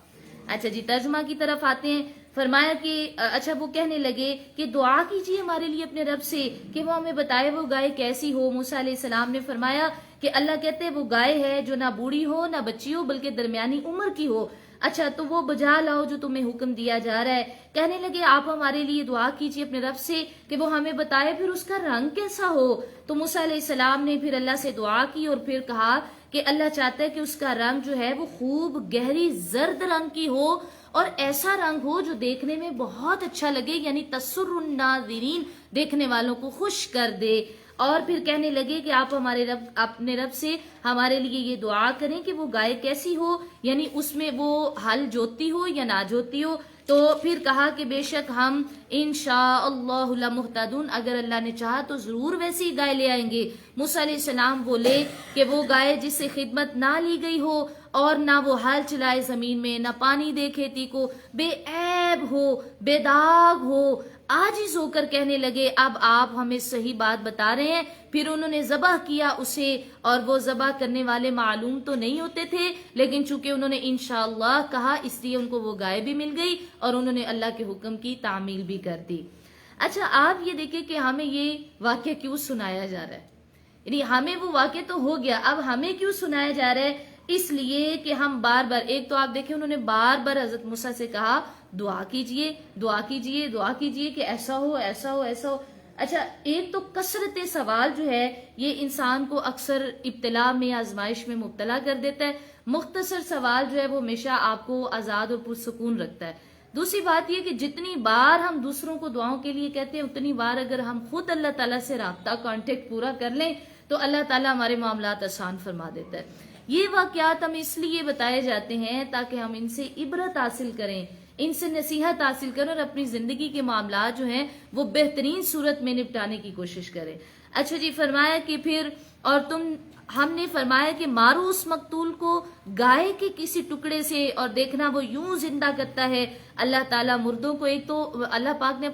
اچھا جی، ترجمہ کی طرف آتے ہیں۔ فرمایا کہ اچھا وہ کہنے لگے کہ دعا کیجیے ہمارے لیے اپنے رب سے کہ وہ ہمیں بتائے وہ گائے کیسی ہو۔ موسیٰ علیہ السلام نے فرمایا کہ اللہ کہتے ہیں وہ گائے ہے جو نہ بوڑھی ہو نہ بچی ہو بلکہ درمیانی عمر کی ہو۔ اچھا تو وہ بجا لاؤ جو تمہیں حکم دیا جا رہا ہے۔ کہنے لگے آپ ہمارے لیے دعا کیجیے اپنے رب سے کہ وہ ہمیں بتائے پھر اس کا رنگ کیسا ہو۔ تو موسیٰ علیہ السلام نے پھر اللہ سے دعا کی اور پھر کہا کہ اللہ چاہتا ہے کہ اس کا رنگ جو ہے وہ خوب گہری زرد رنگ کی ہو اور ایسا رنگ ہو جو دیکھنے میں بہت اچھا لگے، یعنی تسر الناظرین، دیکھنے والوں کو خوش کر دے۔ اور پھر کہنے لگے کہ آپ اپنے رب سے ہمارے لیے یہ دعا کریں کہ وہ گائے کیسی ہو، یعنی اس میں وہ ہل جوتی ہو یا نہ جوتی ہو۔ تو پھر کہا کہ بے شک ہم انشاءاللہ لمہتدون، اگر اللہ نے چاہا تو ضرور ویسی گائے لے آئیں گے۔ موسیٰ علیہ السلام بولے کہ وہ گائے جس سے خدمت نہ لی گئی ہو اور نہ وہ ہل چلائے زمین میں، نہ پانی دے کھیتی کو، بے عیب ہو، بے داغ ہو، عاجز ہو کر کہنے لگے اب آپ ہمیں صحیح بات بتا رہے ہیں۔ پھر انہوں نے ذبح کیا اسے، اور وہ ذبح کرنے والے معلوم تو نہیں ہوتے تھے، لیکن چونکہ انہوں نے انشاءاللہ کہا اس لیے ان کو وہ گائے بھی مل گئی اور انہوں نے اللہ کے حکم کی تعمیل بھی کر دی۔ اچھا آپ یہ دیکھیں کہ ہمیں یہ واقعہ کیوں سنایا جا رہا ہے، یعنی ہمیں وہ واقعہ تو ہو گیا، اب ہمیں کیوں سنایا جا رہا ہے؟ اس لیے کہ ہم بار بار، ایک تو آپ دیکھیں انہوں نے بار بار حضرت موسیٰ سے کہا دعا کیجئے دعا کیجئے دعا کیجئے کہ ایسا ہو ایسا ہو ایسا ہو۔ اچھا ایک تو کثرت سوال جو ہے یہ انسان کو اکثر ابتلا میں، آزمائش میں مبتلا کر دیتا ہے۔ مختصر سوال جو ہے وہ ہمیشہ آپ کو آزاد اور پرسکون رکھتا ہے۔ دوسری بات یہ کہ جتنی بار ہم دوسروں کو دعاؤں کے لیے کہتے ہیں اتنی بار اگر ہم خود اللہ تعالیٰ سے رابطہ، کانٹیکٹ پورا کر لیں تو اللہ تعالیٰ ہمارے معاملات آسان فرما دیتا ہے۔ یہ واقعات ہم اس لیے بتائے جاتے ہیں تاکہ ہم ان سے عبرت حاصل کریں، ان سے نصیحت حاصل کریں اور اپنی زندگی کے معاملات جو ہیں وہ بہترین صورت میں نپٹانے کی کوشش کریں۔ اچھا جی، فرمایا کہ پھر اور ہم نے فرمایا کہ مارو اس مقتول کو گائے کے کسی ٹکڑے سے، اور دیکھنا وہ یوں زندہ کرتا ہے۔ اللہ تعالیٰ مردوں کو، ایک تو اللہ پاک نے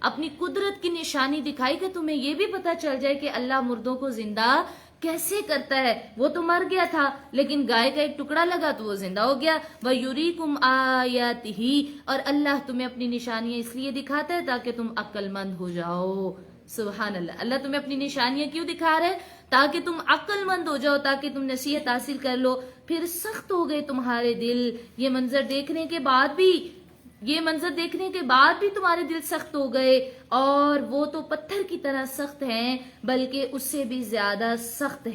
اپنی قدرت کی نشانی دکھائی کہ تمہیں یہ بھی پتہ چل جائے کہ اللہ مردوں کو زندہ کیسے کرتا ہے۔ وہ تو مر گیا تھا لیکن گائے کا ایک ٹکڑا لگا تو وہ زندہ ہو گیا۔ وَيُرِيكُمْ آيَاتِهِ، اور اللہ تمہیں اپنی نشانیاں اس لیے دکھاتا ہے تاکہ تم عقل مند ہو جاؤ۔ سبحان اللہ، اللہ تمہیں اپنی نشانیاں کیوں دکھا رہا ہے؟ تاکہ تم عقل مند ہو جاؤ، تاکہ تم نصیحت حاصل کر لو۔ پھر سخت ہو گئے تمہارے دل، یہ منظر دیکھنے کے بعد بھی تمہارے دل سخت ہو گئے، اور وہ تو پتھر کی طرح سخت ہیں بلکہ اس سے بھی زیادہ سخت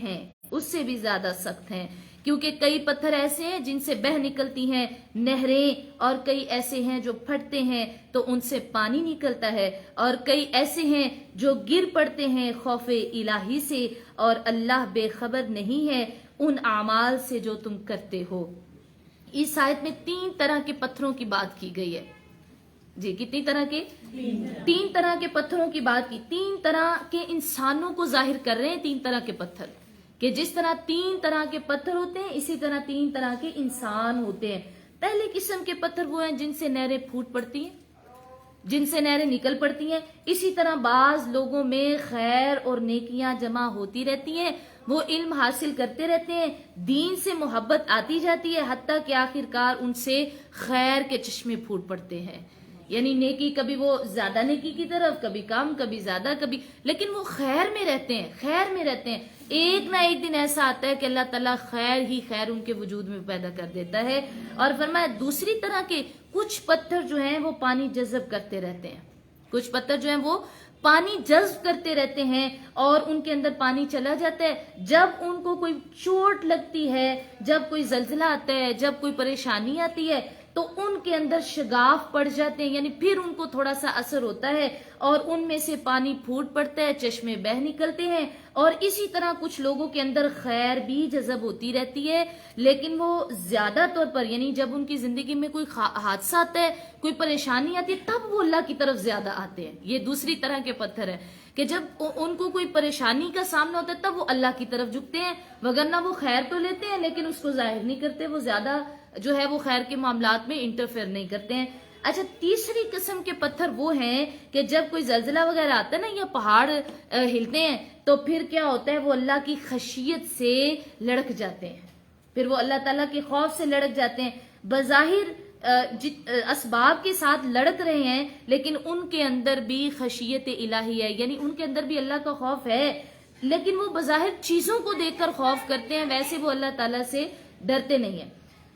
ہیں، کیونکہ کئی پتھر ایسے ہیں جن سے بہہ نکلتی ہیں نہریں، اور کئی ایسے ہیں جو پھٹتے ہیں تو ان سے پانی نکلتا ہے، اور کئی ایسے ہیں جو گر پڑتے ہیں خوف الہی سے، اور اللہ بے خبر نہیں ہے ان اعمال سے جو تم کرتے ہو۔ اس آیت میں 3 طرح کے پتھروں کی بات کی گئی ہے جی۔ کتنی طرح کے؟ 3 طرح کے پتھروں کی بات کی۔ 3 طرح کے انسانوں کو ظاہر کر رہے ہیں 3 طرح کے پتھر، کہ جس طرح 3 طرح کے پتھر ہوتے ہیں اسی طرح 3 طرح کے انسان ہوتے ہیں۔ پہلے قسم کے پتھر وہ ہیں جن سے نہریں پھوٹ پڑتی ہیں، جن سے نہریں نکل پڑتی ہیں۔ اسی طرح بعض لوگوں میں خیر اور نیکیاں جمع ہوتی رہتی ہیں، وہ علم حاصل کرتے رہتے ہیں، دین سے محبت آتی جاتی ہے، حتیٰ کہ آخر کار ان سے خیر کے چشمے پھوٹ پڑتے ہیں۔ یعنی نیکی کبھی وہ زیادہ نیکی کی طرف، کبھی کم، کبھی زیادہ، کبھی، لیکن وہ خیر میں رہتے ہیں، خیر میں رہتے ہیں. ایک نہ ایک دن ایسا آتا ہے کہ اللہ تعالیٰ خیر ہی خیر ان کے وجود میں پیدا کر دیتا ہے. اور فرمایا دوسری طرح کے کچھ پتھر جو ہیں وہ پانی جذب کرتے رہتے ہیں، کچھ پتھر جو ہیں وہ پانی جذب کرتے رہتے ہیں اور ان کے اندر پانی چلا جاتا ہے. جب ان کو کوئی چوٹ لگتی ہے، جب کوئی زلزلہ آتا ہے، جب کوئی پریشانی آتی ہے تو ان کے اندر شگاف پڑ جاتے ہیں، یعنی پھر ان کو تھوڑا سا اثر ہوتا ہے اور ان میں سے پانی پھوٹ پڑتا ہے، چشمے بہہ نکلتے ہیں. اور اسی طرح کچھ لوگوں کے اندر خیر بھی جذب ہوتی رہتی ہے، لیکن وہ زیادہ طور پر یعنی جب ان کی زندگی میں کوئی حادثہ آتا ہے، کوئی پریشانی آتی ہے، تب وہ اللہ کی طرف زیادہ آتے ہیں. یہ دوسری طرح کے پتھر ہیں کہ جب ان کو کوئی پریشانی کا سامنا ہوتا ہے تب وہ اللہ کی طرف جھکتے ہیں، وگرنہ وہ خیر تو لیتے ہیں لیکن اس کو ظاہر نہیں کرتے، وہ زیادہ جو ہے وہ خیر کے معاملات میں انٹرفیئر نہیں کرتے ہیں. اچھا، تیسری قسم کے پتھر وہ ہیں کہ جب کوئی زلزلہ وغیرہ آتا ہے نا یا پہاڑ ہلتے ہیں تو پھر کیا ہوتا ہے، وہ اللہ کی خشیت سے لڑک جاتے ہیں، پھر وہ اللہ تعالیٰ کے خوف سے لڑک جاتے ہیں. بظاہر اسباب کے ساتھ لڑک رہے ہیں لیکن ان کے اندر بھی خشیت الہی ہے، یعنی ان کے اندر بھی اللہ کا خوف ہے، لیکن وہ بظاہر چیزوں کو دیکھ کر خوف کرتے ہیں، ویسے وہ اللہ تعالیٰ سے ڈرتے نہیں ہیں.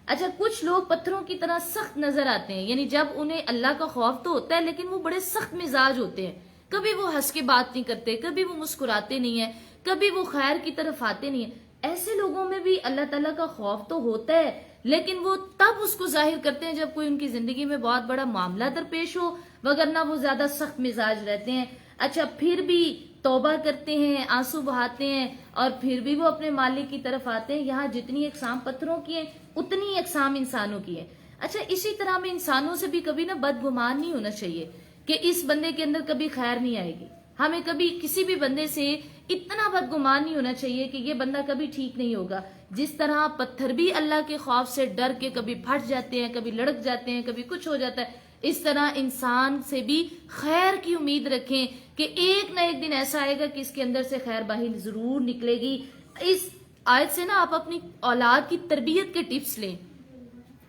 اچھا، کچھ لوگ پتھروں کی طرح سخت نظر آتے ہیں، یعنی جب انہیں اللہ کا خوف تو ہوتا ہے لیکن وہ بڑے سخت مزاج ہوتے ہیں، کبھی وہ ہنس کے بات نہیں کرتے، کبھی وہ مسکراتے نہیں ہیں، کبھی وہ خیر کی طرف آتے نہیں ہیں. ایسے لوگوں میں بھی اللہ تعالیٰ کا خوف تو ہوتا ہے لیکن وہ تب اس کو ظاہر کرتے ہیں جب کوئی ان کی زندگی میں بہت بڑا معاملہ درپیش ہو، وگرنہ وہ زیادہ سخت مزاج رہتے ہیں. اچھا، پھر بھی توبہ کرتے ہیں، آنسو بہاتے ہیں اور پھر بھی وہ اپنے مالک کی طرف آتے ہیں. یہاں جتنی اقسام پتھروں کی ہیں اتنی اقسام انسانوں کی ہیں. اچھا، اسی طرح میں انسانوں سے بھی کبھی بدگمان نہیں ہونا چاہیے کہ اس بندے کے اندر کبھی خیر نہیں آئے گی. ہمیں کبھی کسی بھی بندے سے اتنا بدگمان نہیں ہونا چاہیے کہ یہ بندہ کبھی ٹھیک نہیں ہوگا. جس طرح پتھر بھی اللہ کے خوف سے ڈر کے کبھی پھٹ جاتے ہیں، کبھی لڑک جاتے ہیں، کبھی کچھ ہو جاتا ہے، اس طرح انسان سے بھی خیر کی امید رکھیں کہ ایک نہ ایک دن ایسا آئے گا کہ اس کے اندر سے خیر باہر ضرور نکلے گی. اس آیت سے آپ اپنی اولاد کی تربیت کے ٹپس لیں،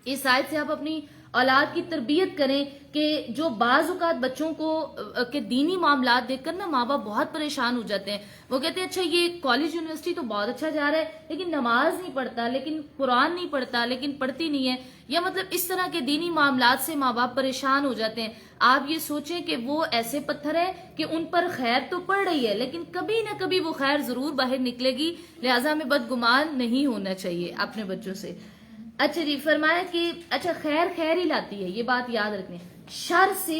اس آیت سے آپ اپنی اولاد کی تربیت کریں کہ جو بعض اوقات بچوں کو کے دینی معاملات دیکھ کر ماں باپ بہت پریشان ہو جاتے ہیں. وہ کہتے ہیں اچھا یہ کالج یونیورسٹی تو بہت اچھا جا رہا ہے لیکن نماز نہیں پڑھتا، لیکن قرآن نہیں پڑھتا، لیکن پڑھتی نہیں ہے، یا مطلب اس طرح کے دینی معاملات سے ماں باپ پریشان ہو جاتے ہیں. آپ یہ سوچیں کہ وہ ایسے پتھر ہیں کہ ان پر خیر تو پڑ رہی ہے لیکن کبھی نہ کبھی وہ خیر ضرور باہر نکلے گی، لہٰذا ہمیں بدگمان نہیں ہونا چاہیے اپنے بچوں سے. اچھا جی، فرمایا کہ اچھا خیر خیر ہی لاتی ہے، یہ بات یاد رکھیں. شر سے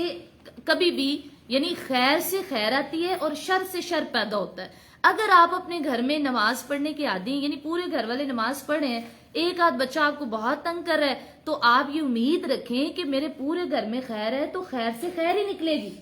کبھی بھی یعنی خیر سے خیر آتی ہے اور شر سے شر پیدا ہوتا ہے. اگر آپ اپنے گھر میں نماز پڑھنے کے عادی ہیں، یعنی پورے گھر والے نماز پڑھ رہے ہیں، ایک آدھ بچہ آپ کو بہت تنگ کر رہا ہے، تو آپ یہ امید رکھیں کہ میرے پورے گھر میں خیر ہے تو خیر سے خیر ہی نکلے گی،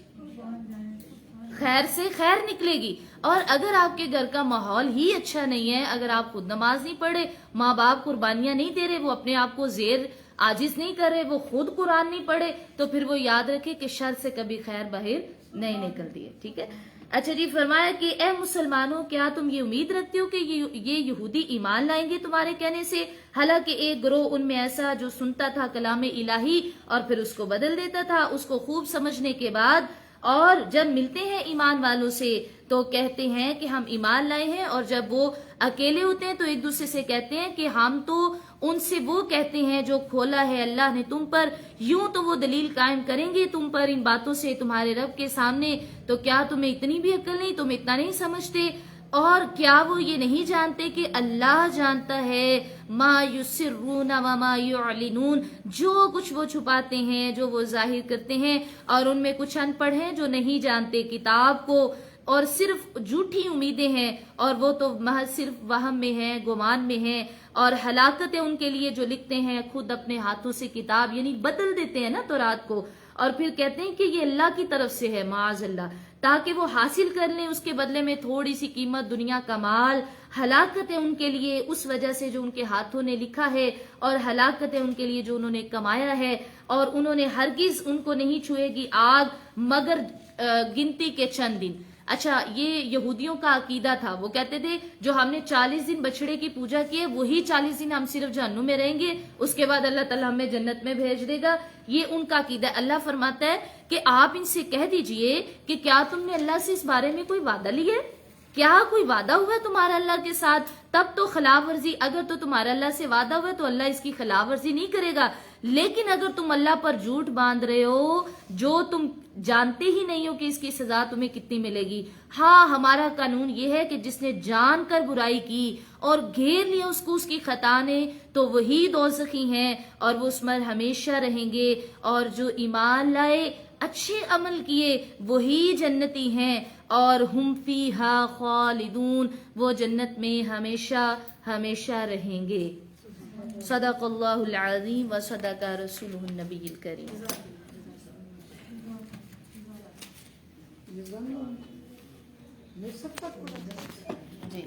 خیر سے خیر نکلے گی. اور اگر آپ کے گھر کا ماحول ہی اچھا نہیں ہے، اگر آپ خود نماز نہیں پڑھے، ماں باپ قربانیاں نہیں دے رہے، وہ اپنے آپ کو زیر عاجز نہیں کر رہے، وہ خود قرآن نہیں پڑھے، تو پھر وہ یاد رکھے کہ شر سے کبھی خیر باہر نہیں نکلتی ہے. ٹھیک ہے. اچھا جی، فرمایا کہ اے مسلمانوں، کیا تم یہ امید رکھتے ہو کہ یہ یہودی ایمان لائیں گے تمہارے کہنے سے؟ حالانکہ ایک گروہ ان میں ایسا جو سنتا تھا کلام الہی اور پھر اس کو بدل دیتا تھا اس کو خوب سمجھنے کے بعد، اور جب ملتے ہیں ایمان والوں سے تو کہتے ہیں کہ ہم ایمان لائے ہیں، اور جب وہ اکیلے ہوتے ہیں تو ایک دوسرے سے کہتے ہیں کہ ہم تو ان سے وہ کہتے ہیں جو کھولا ہے اللہ نے تم پر، یوں تو وہ دلیل قائم کریں گے تم پر ان باتوں سے تمہارے رب کے سامنے، تو کیا تمہیں اتنی بھی عقل نہیں، تم اتنا نہیں سمجھتے؟ اور کیا وہ یہ نہیں جانتے کہ اللہ جانتا ہے ما یسرون وما یعلنون، جو کچھ وہ چھپاتے ہیں، جو وہ ظاہر کرتے ہیں، اور ان میں کچھ ان پڑھ ہیں جو نہیں جانتے کتاب کو اور صرف جھوٹی امیدیں ہیں، اور وہ تو محض صرف وہم میں ہیں، گمان میں ہیں، اور ہلاکت ہے ان کے لیے جو لکھتے ہیں خود اپنے ہاتھوں سے کتاب، یعنی بدل دیتے ہیں نا تورات کو، اور پھر کہتے ہیں کہ یہ اللہ کی طرف سے ہے معاذ اللہ، تاکہ وہ حاصل کر لیں اس کے بدلے میں تھوڑی سی قیمت دنیا کا مال. ہلاکت ہے ان کے لیے اس وجہ سے جو ان کے ہاتھوں نے لکھا ہے، اور ہلاکت ہے ان کے لیے جو انہوں نے کمایا ہے، اور انہوں نے ہرگز ان کو نہیں چھوئے گی آگ مگر گنتی کے چند دن. اچھا یہ یہودیوں کا عقیدہ تھا، وہ کہتے تھے جو ہم نے 40 دن بچڑے کی پوجا کی ہے وہی 40 دن ہم صرف جہنم میں رہیں گے، اس کے بعد اللہ تعالیٰ ہمیں جنت میں بھیج دے گا. یہ ان کا عقیدہ ہے. اللہ فرماتا ہے کہ آپ ان سے کہہ دیجئے کہ کیا تم نے اللہ سے اس بارے میں کوئی وعدہ لیا ہے؟ کیا کوئی وعدہ ہوا ہے تمہارا اللہ کے ساتھ؟ تب تو خلاف ورزی، اگر تو تمہارا اللہ سے وعدہ ہوا ہے تو اللہ اس کی خلاف ورزی نہیں کرے گا. لیکن اگر تم اللہ پر جھوٹ باندھ رہے ہو جو تم جانتے ہی نہیں ہو کہ اس کی سزا تمہیں کتنی ملے گی. ہاں ہمارا قانون یہ ہے کہ جس نے جان کر برائی کی اور گھیر لیا اس کو اس کی خطا نے تو وہی دوزخی ہیں اور وہ اس میں ہمیشہ رہیں گے، اور جو ایمان لائے اچھے عمل کیے وہی جنتی ہیں اور ہم فیہا خالدون، وہ جنت میں ہمیشہ ہمیشہ رہیں گے. صدق اللہ العظیم و صدق رسولہ النبی الکریم. مل سکتا جی